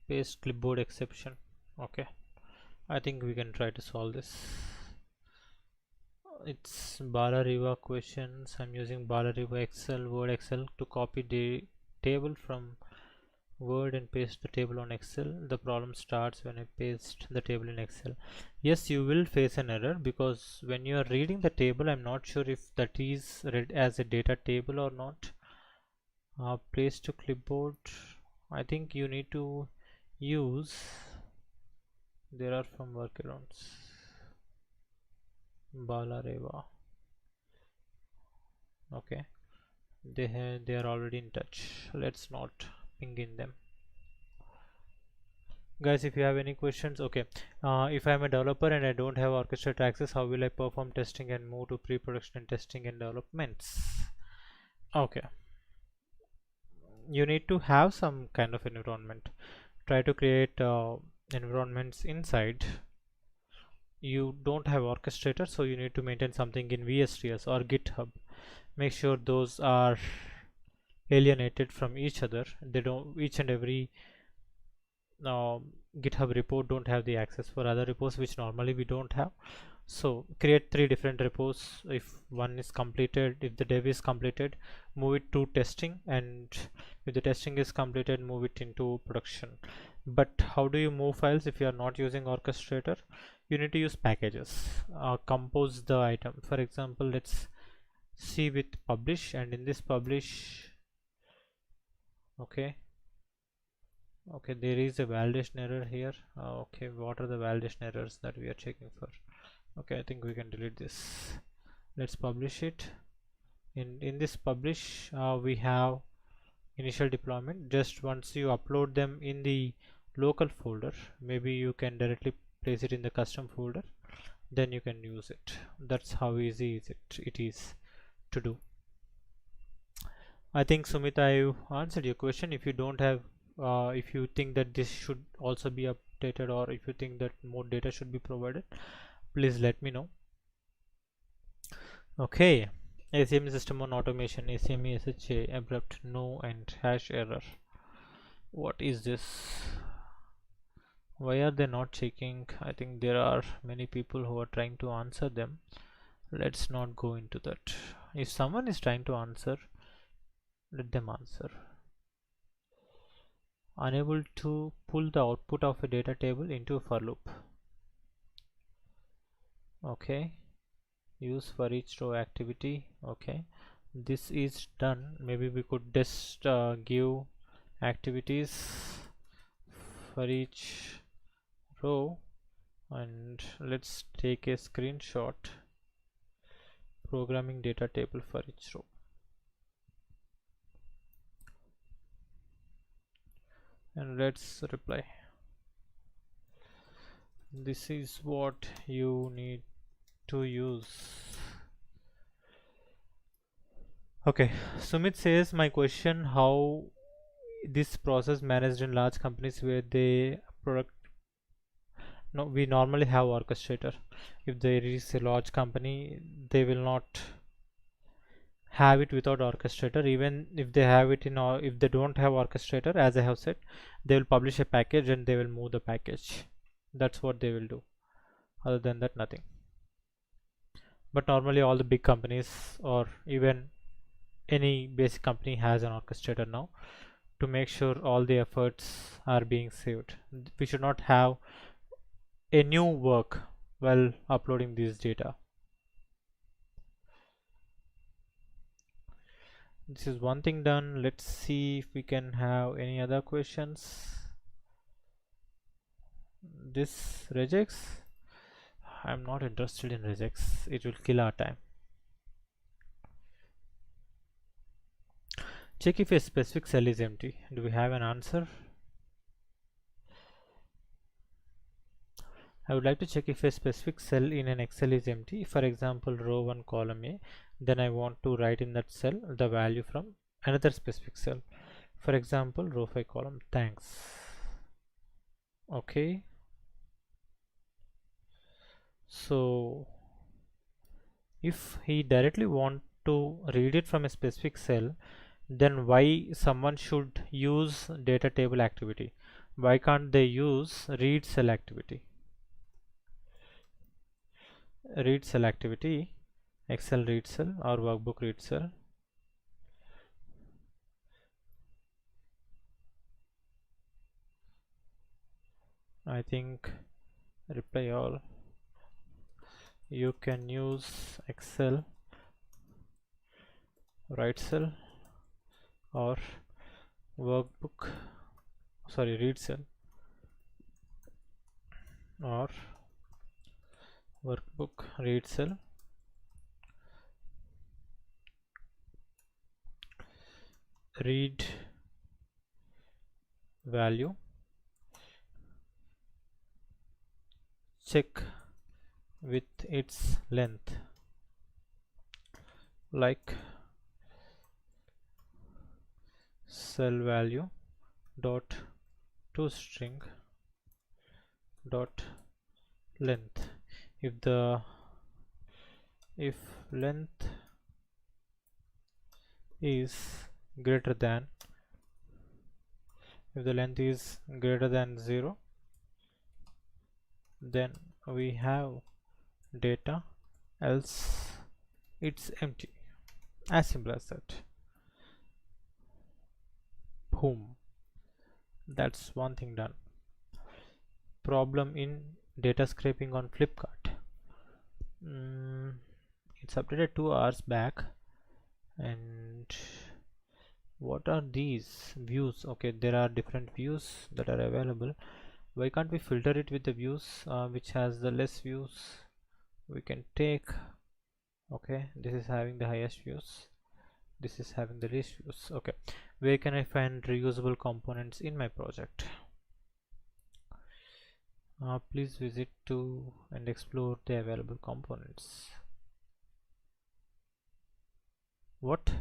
Paste clipboard exception. Okay. I think we can try to solve this. It's Balariva questions. I'm using Balariva Excel, Word Excel to copy the table from Word and paste the table on Excel. The problem starts when I paste the table in Excel. Yes, you will face an error because when you are reading the table, I'm not sure if that is read as a data table or not. Place to clipboard. I think you need to use. There are some workarounds. Balareva. Okay, they are already in touch. Let's not ping in them. Guys, if you have any questions, okay. If I'm a developer and I don't have orchestrator access, how will I perform testing and move to pre-production and testing and developments? Okay, you need to have some kind of environment. Try to create environments inside. You don't have orchestrator, so you need to maintain something in VSTS or GitHub. Make sure those are alienated from each other. They don't, each and every GitHub report don't have the access for other repos, which normally we don't have. So create 3 different repos. If one is completed, if the dev is completed, move it to testing, and if the testing is completed, move it into production. But how do you move files if you are not using orchestrator? You need to use packages. Compose the item. For example, let's see with publish, and in this publish, okay, there is a validation error here. Okay, what are the validation errors that we are checking for? Okay, I think we can delete this. Let's publish it. In this publish, we have initial deployment. Just once you upload them in the local folder, maybe you can directly place it in the custom folder, then you can use it. That's how easy it is to do. I think Sumit, I answered your question. If you don't have if you think that this should also be updated, or if you think that more data should be provided, please let me know. Okay, ACM system on automation, ACME SHA abrupt no and hash error. What is this? Why are they not checking? I think there are many people who are trying to answer them. Let's not go into that. If someone is trying to answer, let them answer. Unable to pull the output of a data table into a for loop. Okay, use for each row activity. Okay, this is done. Maybe we could just give activities for each row, and let's take a screenshot. Programming data table for each row, and let's reply. This is what you need to use. Okay, Sumit says, my question, how this process managed in large companies where they product, no, we normally have orchestrator. If there is a large company, they will not have it without orchestrator. Even if they have it in, or if they don't have orchestrator, as I have said, they will publish a package and they will move the package. That's what they will do. Other than that, nothing. But normally all the big companies, or even any basic company, has an orchestrator now to make sure all the efforts are being saved. We should not have a new work while uploading this data. This is one thing done. Let's see if we can have any other questions. This regex, I'm not interested in regex, it will kill our time. Check if a specific cell is empty. Do we have an answer? I would like to check if a specific cell in an Excel is empty. For example, row 1 column A, then I want to write in that cell the value from another specific cell. For example, row 5 column thanks. Okay, so if he directly want to read it from a specific cell, then why someone should use data table activity? Why can't they use read cell activity? Read cell activity, Excel read cell or workbook read cell. I think reply all. You can use Excel write cell or workbook, sorry, read cell or workbook read cell. Read value, check with its length, like cell value dot toString dot length. If length is greater than, if the length is greater than 0, then we have data, else it's empty. As simple as that. Boom, that's one thing done. Problem in data scraping on Flipkart. It's updated 2 hours back. And what are these views? Okay, there are different views that are available. Why can't we filter it with the views which has the less views? We can take, okay, this is having the highest views, this is having the least views. Okay, where can I find reusable components in my project? Please visit to and explore the available components. What?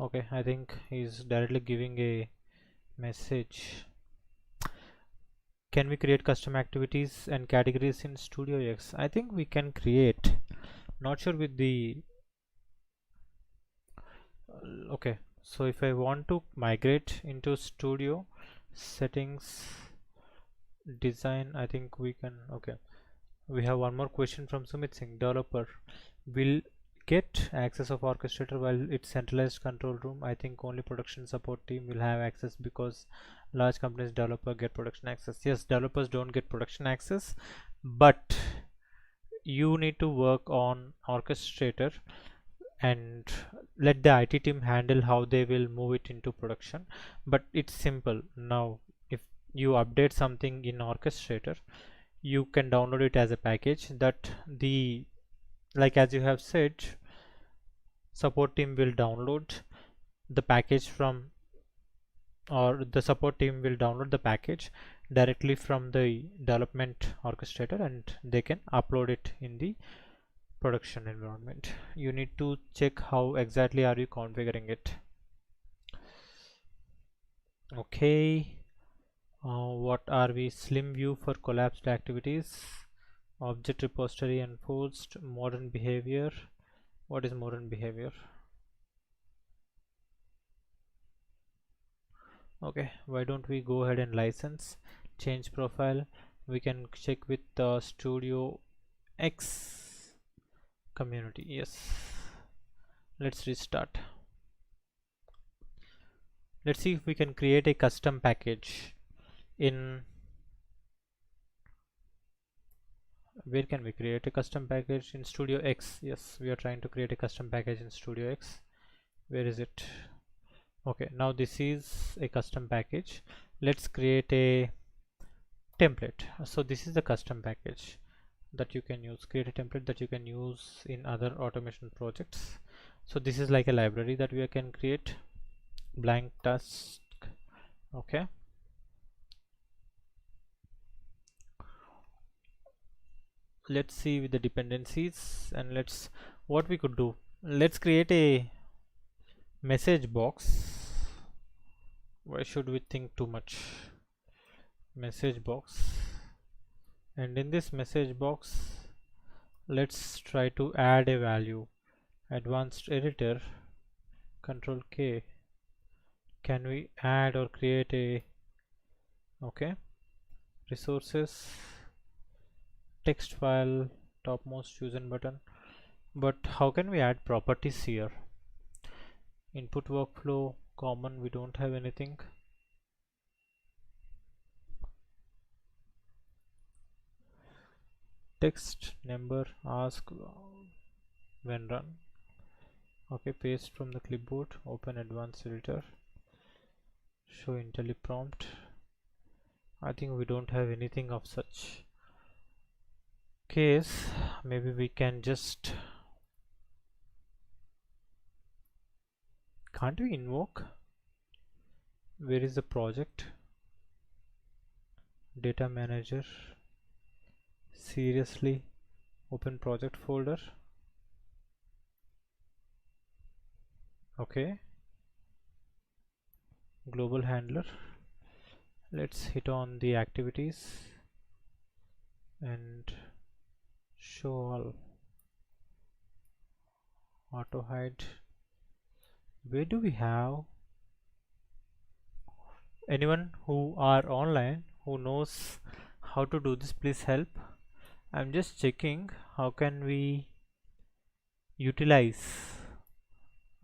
Okay, I think he's directly giving a message. Can we create custom activities and categories in Studio X? I think we can create, not sure with the okay, so if I want to migrate into Studio settings, design, I think we can. Okay, we have one more question from Sumit Singh, developer. Will get access of orchestrator while it's centralized control room. I think only production support team will have access, because large companies developer get production access. Yes, developers don't get production access, but you need to work on orchestrator and let the IT team handle how they will move it into production. But it's simple now. If you update something in orchestrator, you can download it as a package that the, like as you have said, support team will download the package from, or the support team will download the package directly from the development orchestrator, and they can upload it in the production environment. You need to check how exactly are you configuring it. Okay, what are we? Slim view for collapsed activities, object repository enforced, modern behavior. What is modern behavior? Okay, why don't we go ahead and license, change profile. We can check with the Studio X community. Yes, let's restart. Let's see if we can create a custom package in, where can we create a custom package? In Studio X. Yes, we are trying to create a custom package in Studio X. Where is it? Okay, now this is a custom package. Let's create a template. So this is the custom package that you can use. Create a template that you can use in other automation projects. So this is like a library that we can create. Blank task. Okay, let's see with the dependencies, and let's, what we could do, let's create a message box. Why should we think too much? Message box, and in this message box let's try to add a value. Advanced editor, control K. Can we add or create a, okay, resources, text file, topmost chosen button. But how can we add properties here? Input workflow, common, we don't have anything. Text, number, ask when run. Okay, paste from the clipboard, open advanced editor, show IntelliPrompt. I think we don't have anything of such case. Maybe we can just, can't we invoke? Where is the project? Data manager, seriously, open project folder. Okay, global handler, let's hit on the activities and show all, auto hide. Where do we have anyone who are online who knows how to do this? Please help. I'm just checking how can we utilize,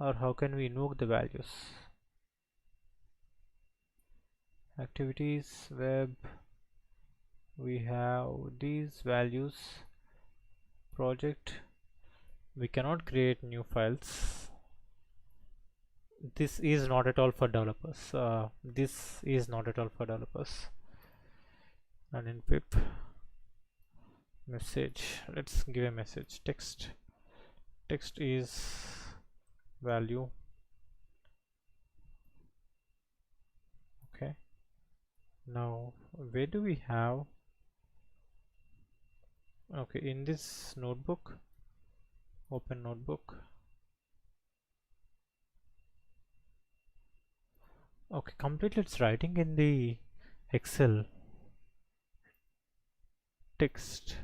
or how can we invoke the values. Activities, web, we have these values. Project, we cannot create new files. This is not at all for developers. This is not at all for developers. And in pip message, let's give a message. Text, text is value. Okay, now where do we have, okay, in this notebook, open notebook. Okay, completely it's writing in the Excel. Text,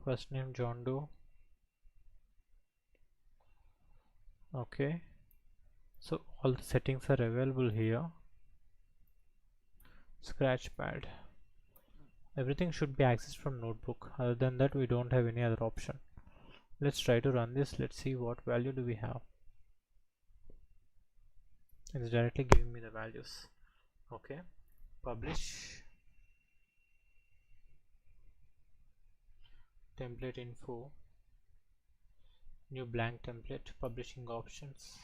first name John Doe. Okay, so all the settings are available here. Scratchpad, everything should be accessed from notebook. Other than that, we don't have any other option. Let's try to run this. Let's see what value do we have. It's directly giving me the values. Okay, publish template info, new blank template, publishing options,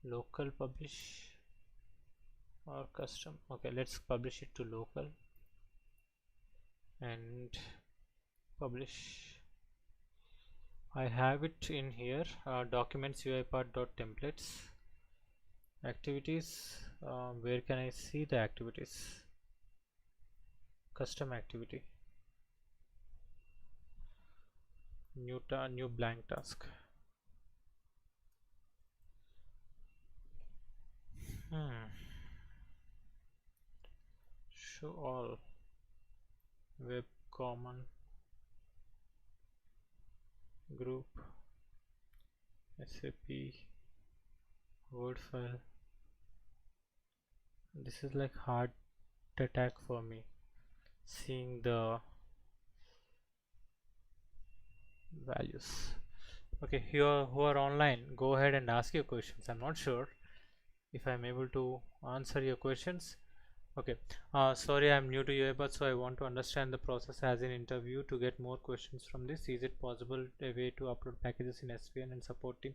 local publish or custom. Okay, let's publish it to local and publish. I have it in here, documents UiPath.templates, activities. Where can I see the activities? Custom activity, new blank task. Show all, web common group, SAP Word file. This is like heart attack for me, seeing the values. Okay, here who are online, go ahead and ask your questions. I'm not sure if I'm able to answer your questions. Okay, sorry, I'm new to UiPath, so I want to understand the process as an interview to get more questions from this. Is it possible a way to upload packages in SVN and support team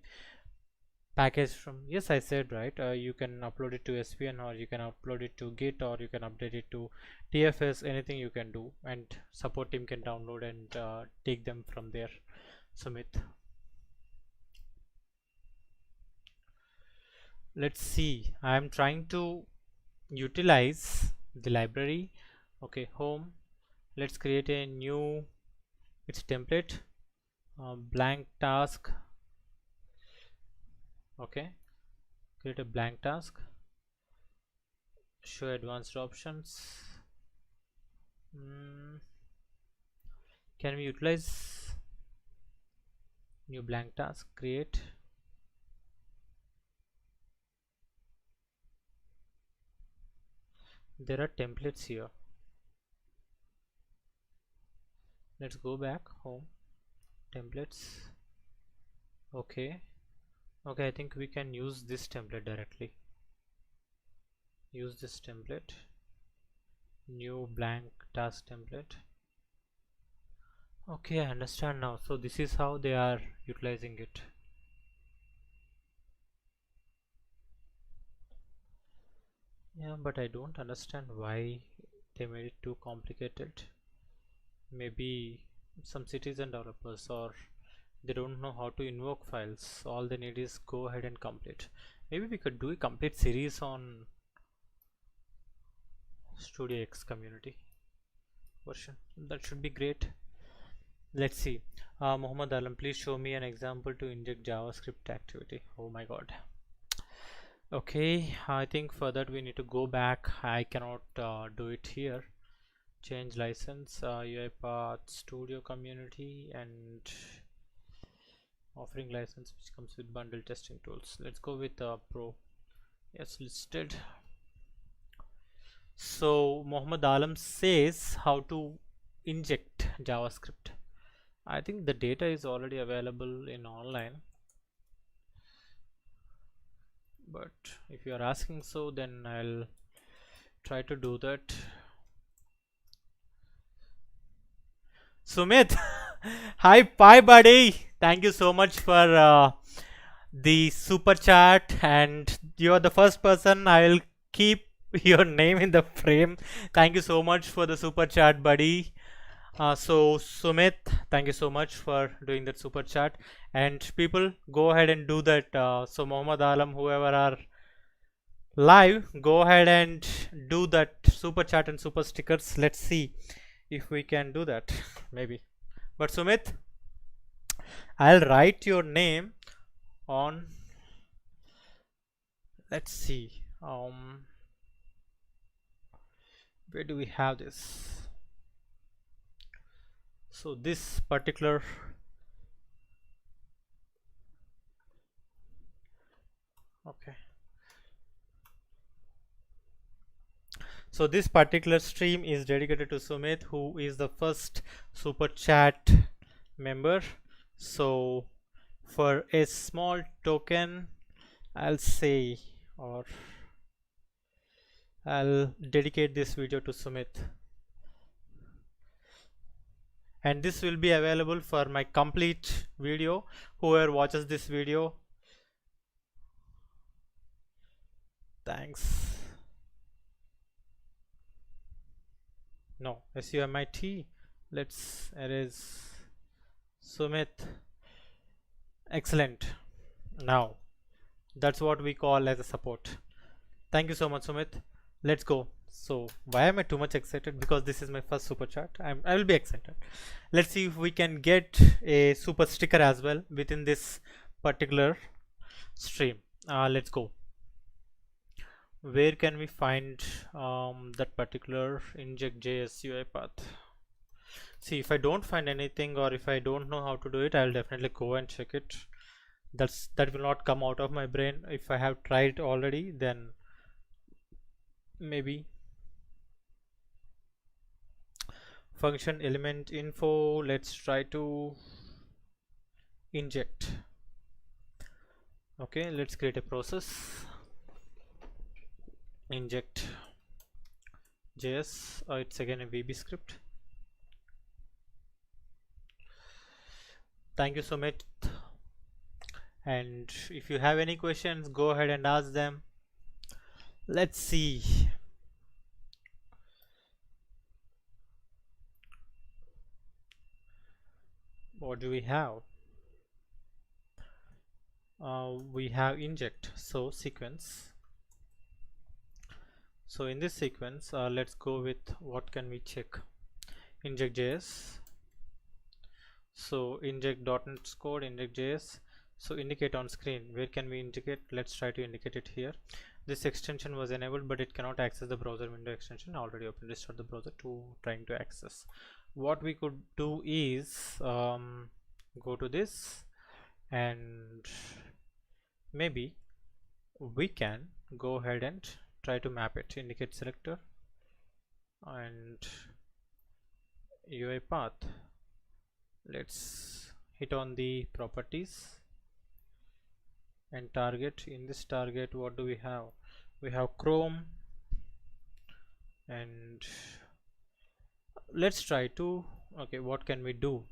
package from? Yes, I said right. You can upload it to SVN, or you can upload it to Git, or you can update it to TFS. Anything you can do, and support team can download and take them from there. Sumit, let's see. I am trying to utilize the library. Okay, home, let's create a new, it's template, blank task. Okay, create a blank task, show advanced options. Can we utilize new blank task, create? There are templates here. Let's go back, home, templates. Okay, I think we can use this template directly. Use this template, new blank task template. Okay, I understand now. So this is how they are utilizing it. Yeah, but I don't understand why they made it too complicated. Maybe some citizen developers, or they don't know how to invoke files. All they need is go ahead and complete. Maybe we could do a complete series on Studio X community version. That should be great. Let's see. Muhammad Alam, please show me an example to inject JavaScript activity. Oh my god. Okay, I think for that we need to go back. I cannot do it here. Change license, UiPath Studio community, and offering license which comes with bundle testing tools. Let's go with Pro. Yes, listed. So Muhammad Alam says how to inject JavaScript. I think the data is already available in online, but if you are asking so, then I'll try to do that. Sumit, hi, bye buddy. Thank you so much for the super chat, and you are the first person. I will keep your name in the frame. Thank you so much for the super chat, buddy. So Sumit, thank you so much for doing that super chat, and people, go ahead and do that. So Muhammad Alam, whoever are live, go ahead and do that super chat and super stickers. Let's see if we can do that. Maybe. But Sumit, I'll write your name on, let's see, where do we have this? So this particular, okay, so this particular stream is dedicated to Sumit, who is the first super chat member. So for a small token, I'll say, or I'll dedicate this video to Sumit, and this will be available for my complete video. Whoever watches this video, thanks. No, SUMIT. Let's erase Sumit. Excellent. Now that's what we call as a support. Thank you so much, Sumit. Let's go. So why am I too much excited? Because this is my first super chat. I will be excited. Let's see if we can get a super sticker as well within this particular stream. Let's go. Where can we find that particular inject.js UiPath? See, if I don't find anything, or if I don't know how to do it, I'll definitely go and check it. That will not come out of my brain. If I have tried already, then maybe. Function element info, let's try to inject. Okay, let's create a process. Inject JS, it's again a VB script. Thank you, Sumit. And if you have any questions, go ahead and ask them. Let's see. What do we have? We have inject, so sequence. So in this sequence, let's go with what can we check? Inject.js. So inject.NET code, inject.js. So indicate on screen. Where can we indicate? Let's try to indicate it here. This extension was enabled, but it cannot access the browser window extension. Already open. Restart the browser to trying to access. What we could do is go to this, and maybe we can go ahead and try to map it. Indicate selector and UiPath. Let's hit on the properties and target. In this target, what do we have? We have Chrome, and let's try to, okay, what can we do?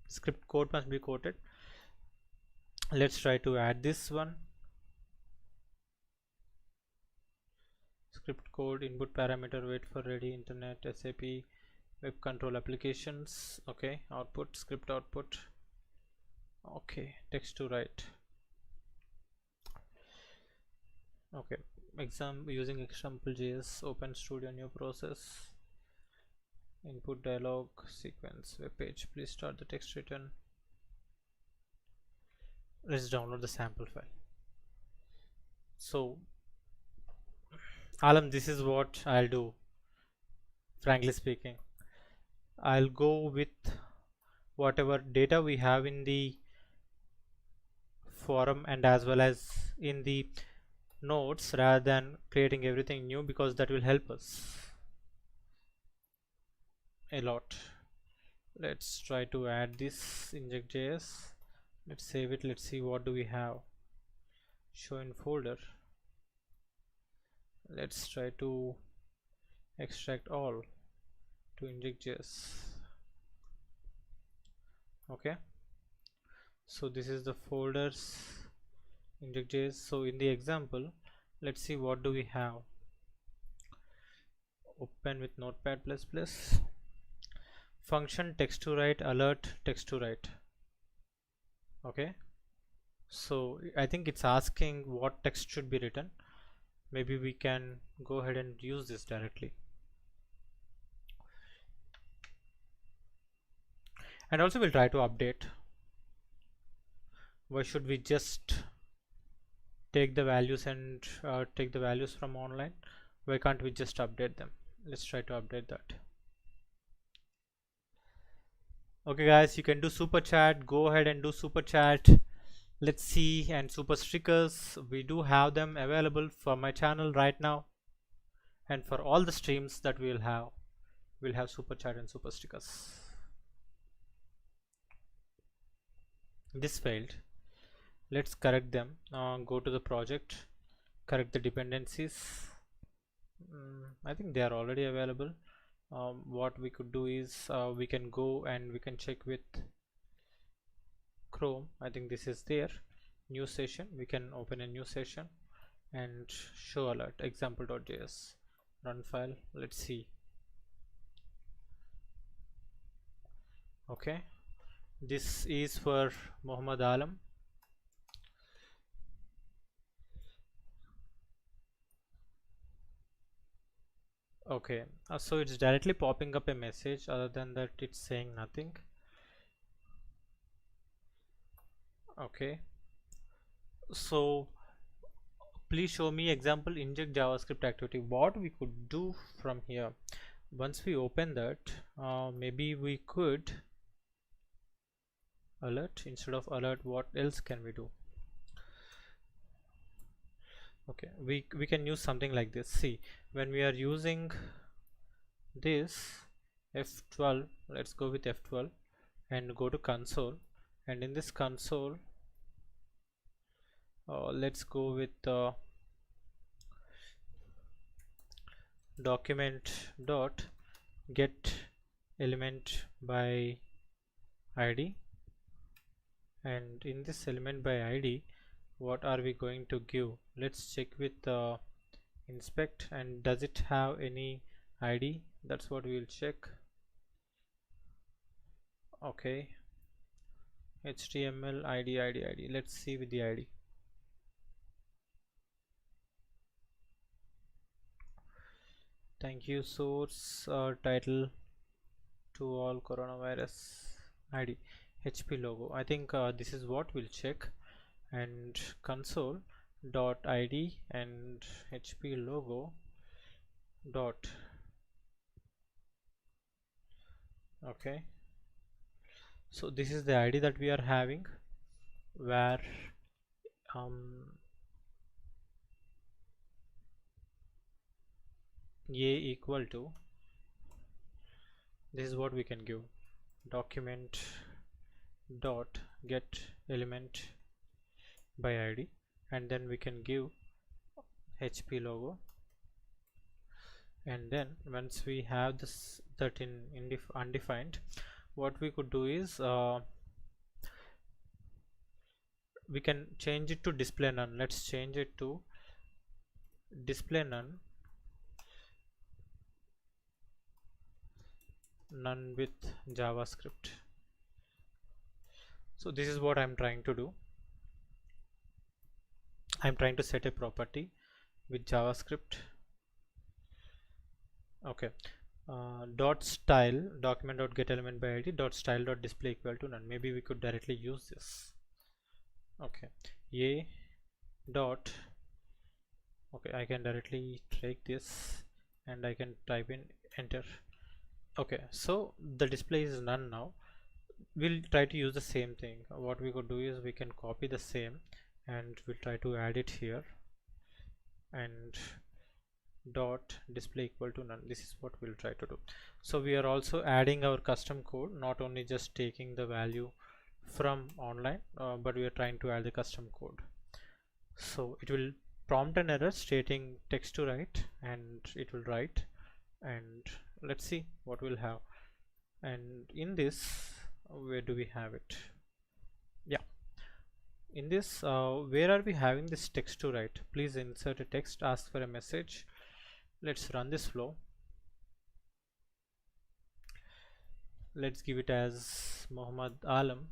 Script code must be quoted. Let's try to add this one. Script code, input parameter, wait for ready, internet, SAP, web control applications. Okay, output, script output. Okay, text to write. Okay, using example.js, open studio, new process, input dialog, sequence, web page, please start the text written. Let's download the sample file. So Alam, this is what I'll do. Frankly speaking, I'll go with whatever data we have in the forum and as well as in the nodes, rather than creating everything new, because that will help us a lot. Let's try to add this inject.js. Let's save it. Let's see what do we have. Show in folder. Let's try to extract all to inject.js. Okay, so this is the folders inject.js. So in the example, let's see what do we have. Open with notepad++, function text to write, alert text to write. Okay, so I think it's asking what text should be written. Maybe we can go ahead and use this directly. And also we'll try to update. Why should we just take the values and take the values from online? Why can't we just update them? Let's try to update that. Okay guys, you can do super chat. Go ahead and do super chat. Let's see. And super stickers, we do have them available for my channel right now, and for all the streams that we'll have super chat and super stickers. this failed. Let's correct them. Go to the project, correct the dependencies. I think they are already available. What we could do is we can go and we can check with Chrome. I think this is there. New session, we can open a new session and show alert example.js, run file. Let's see. Okay, this is for Muhammad Alam. Okay, so it's directly popping up a message. Other than that, it's saying nothing. Okay, so please show me example inject JavaScript activity. What we could do from here, once we open that, maybe we could alert. Instead of alert, what else can we do? Okay, we can use something like this. See, when we are using this F12, let's go with F12 and go to console, and in this console let's go with document dot get element by id, and in this element by id, what are we going to give? Let's check with inspect, and does it have any id? That's what we will check. Okay, HTML id. Let's see with the id. Thank you. Source title to all coronavirus id HP logo. I think this is what we'll check, and console dot id and HP logo dot. Okay, so this is the id that we are having, where a equal to, this is what we can give, document dot get element by id, and then we can give HP logo, and then once we have this that in undefined, what we could do is we can change it to display none. Let's change it to display none with JavaScript. So this is what I'm trying to do. I'm trying to set a property with JavaScript. Okay, dot style document dot get element by id dot style dot display equal to none. Maybe we could directly use this. Okay, a dot, okay, I can directly take this and I can type in enter. Okay, so the display is none now. We'll try to use the same thing. What we could do is we can copy the same and we'll try to add it here, and dot display equal to none. This is what we'll try to do. So we are also adding our custom code, not only just taking the value from online, but we are trying to add the custom code. So it will prompt an error stating text to write, and it will write, and let's see what we'll have. And in this, where do we have it? Yeah, in this where are we having this text to write? Please insert a text, ask for a message. Let's run this flow. Let's give it as Muhammad Alam,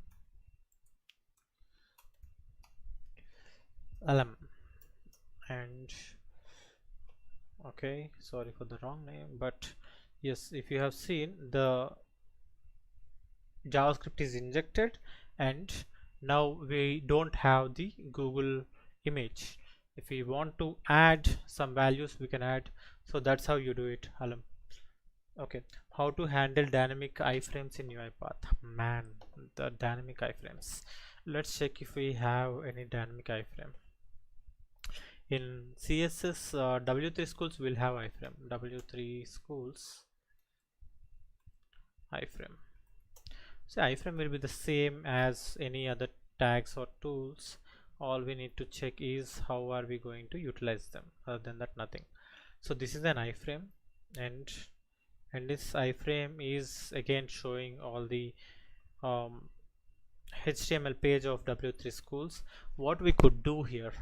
and okay, sorry for the wrong name, but yes, if you have seen, the JavaScript is injected, and now we don't have the Google image. If we want to add some values, we can add. So that's how you do it, Alam. Okay, how to handle dynamic iframes in UiPath? Man, the dynamic iframes. Let's check if we have any dynamic iframe. In CSS, W3 schools will have iframe. W3 schools iframe. So iframe will be the same as any other tags or tools, all we need to check is how are we going to utilize them. Other than that, nothing. So this is an iframe, and this iframe is again showing all the HTML page of W3 schools. What we could do here,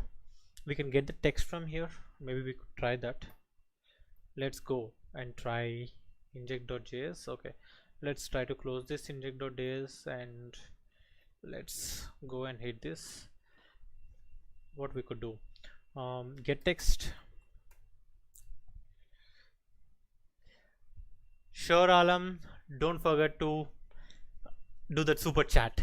we can get the text from here. Maybe we could try that. Let's go and try inject.js. Okay, let's try to close this inject.js and let's go and hit this. What we could do, get text. Sure, Alam, don't forget to do that super chat.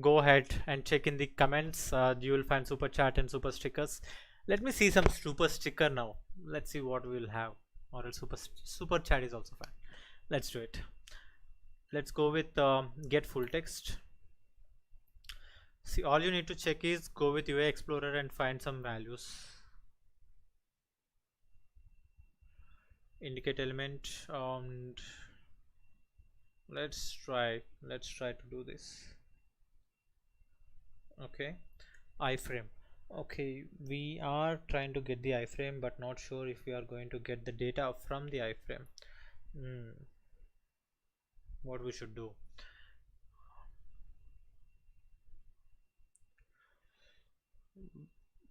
Go ahead and check in the comments. You will find super chat and super stickers. Let me see some super sticker now. Let's see what we will have. Or else super chat is also fine. Let's do it. Let's go with get full text. See, all you need to check is go with UI Explorer and find some values. Indicate element, and let's try to do this. Okay, iframe. Okay, we are trying to get the iframe, but not sure if we are going to get the data from the iframe. What we should do?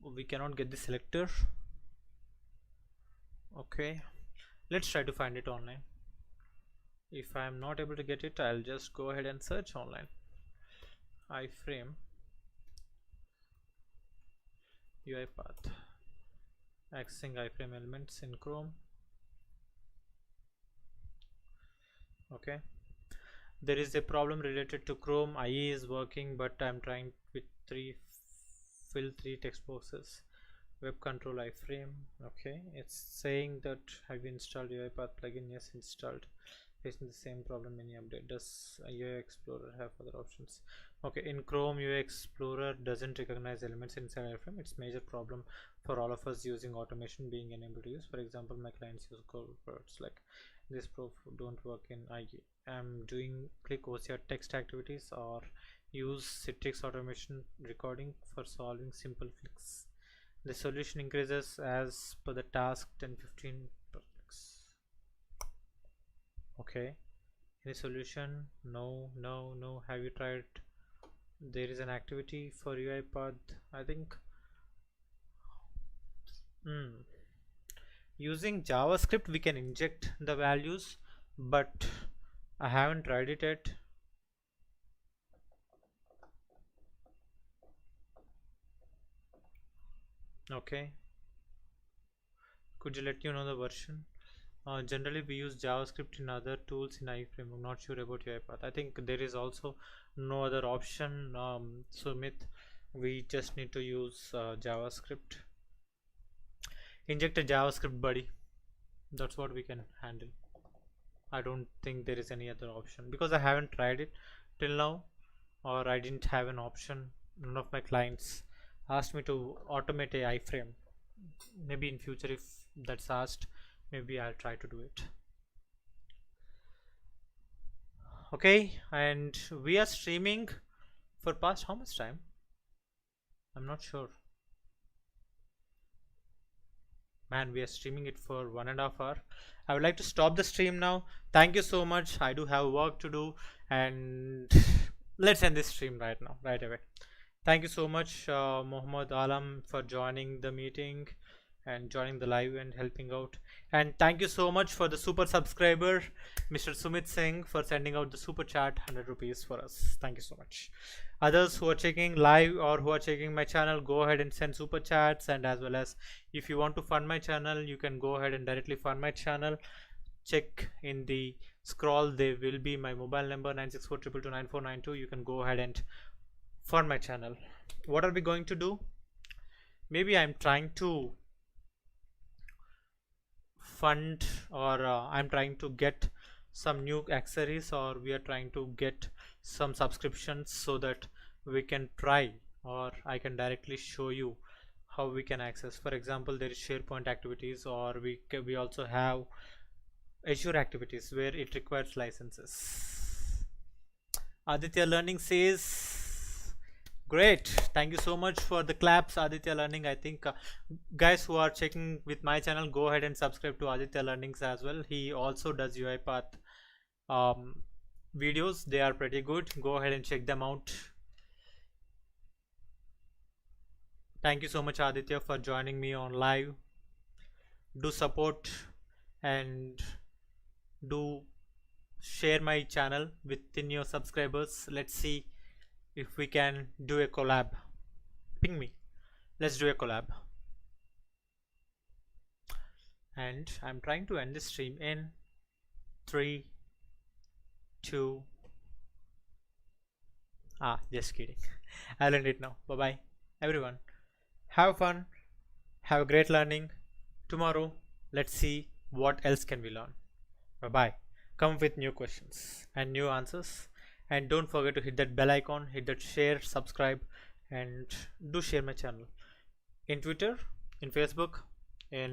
We cannot get the selector. Okay, let's try to find it online. If I am not able to get it, I'll just go ahead and search online. Iframe UiPath, accessing iframe elements in Chrome. Okay, there is a problem related to Chrome. IE is working, but I'm trying with fill three text boxes. Web control iframe. Okay, it's saying that have you installed UiPath plugin? Yes, installed. Facing the same problem, any update. Does UI Explorer have other options? Okay, in Chrome, UI Explorer doesn't recognize elements inside iframe. It's major problem for all of us using automation being unable to use. For example, my clients use words like this proof don't work in IE. I'm doing click OCR text activities or use Citrix automation recording for solving simple clicks. The solution increases as per the task 10-15 per clicks. Okay, any solution? No. Have you tried? There is an activity for UiPath, I think. Using JavaScript we can inject the values, but I haven't tried it yet. Okay, could you let you know the version? Generally we use JavaScript in other tools in iframe. I'm not sure about UiPath. I think there is also no other option. Sumit, we just need to use JavaScript. Inject a JavaScript buddy. That's what we can handle. I don't think there is any other option because I haven't tried it till now, or I didn't have an option. None of my clients asked me to automate a iframe. Maybe in future if that's asked, maybe I'll try to do it. Okay, and we are streaming for past how much time? I'm not sure. Man, we are streaming it for 1.5 hours. I would like to stop the stream now. Thank you so much. I do have work to do, and let's end this stream right now, right away. Thank you so much, Mohammad Alam, for joining the meeting and joining the live and helping out. And thank you so much for the super subscriber, Mr. Sumit Singh, for sending out the super chat 100 rupees for us. Thank you so much. Others who are checking live or who are checking my channel, go ahead and send super chats. And as well as if you want to fund my channel, you can go ahead and directly fund my channel. Check in the scroll, there will be my mobile number 964229492. You can go ahead and fund my channel. What are we going to do? Maybe I'm trying to fund, or I'm trying to get some new accessories, or we are trying to get some subscriptions so that we can try, or I can directly show you how we can access. For example, there is SharePoint activities, or we also have Azure activities where it requires licenses. Aditya Learning says Great. Thank you so much for the claps, Aditya Learning. I think guys who are checking with my channel, go ahead and subscribe to Aditya Learnings as well. He also does UiPath um, videos. They are pretty good. Go ahead and check them out. Thank you so much, Aditya, for joining me on live. Do support and do share my channel within your subscribers. Let's see if we can do a collab. Ping me. Let's do a collab. And I'm trying to end the stream in 3, 2. Just kidding. I'll end it now. Bye bye, everyone. Have fun. Have a great learning. Tomorrow, let's see what else can we learn. Bye bye. Come with new questions and new answers. And don't forget to hit that bell icon, hit that share, subscribe, and do share my channel in Twitter, in Facebook, in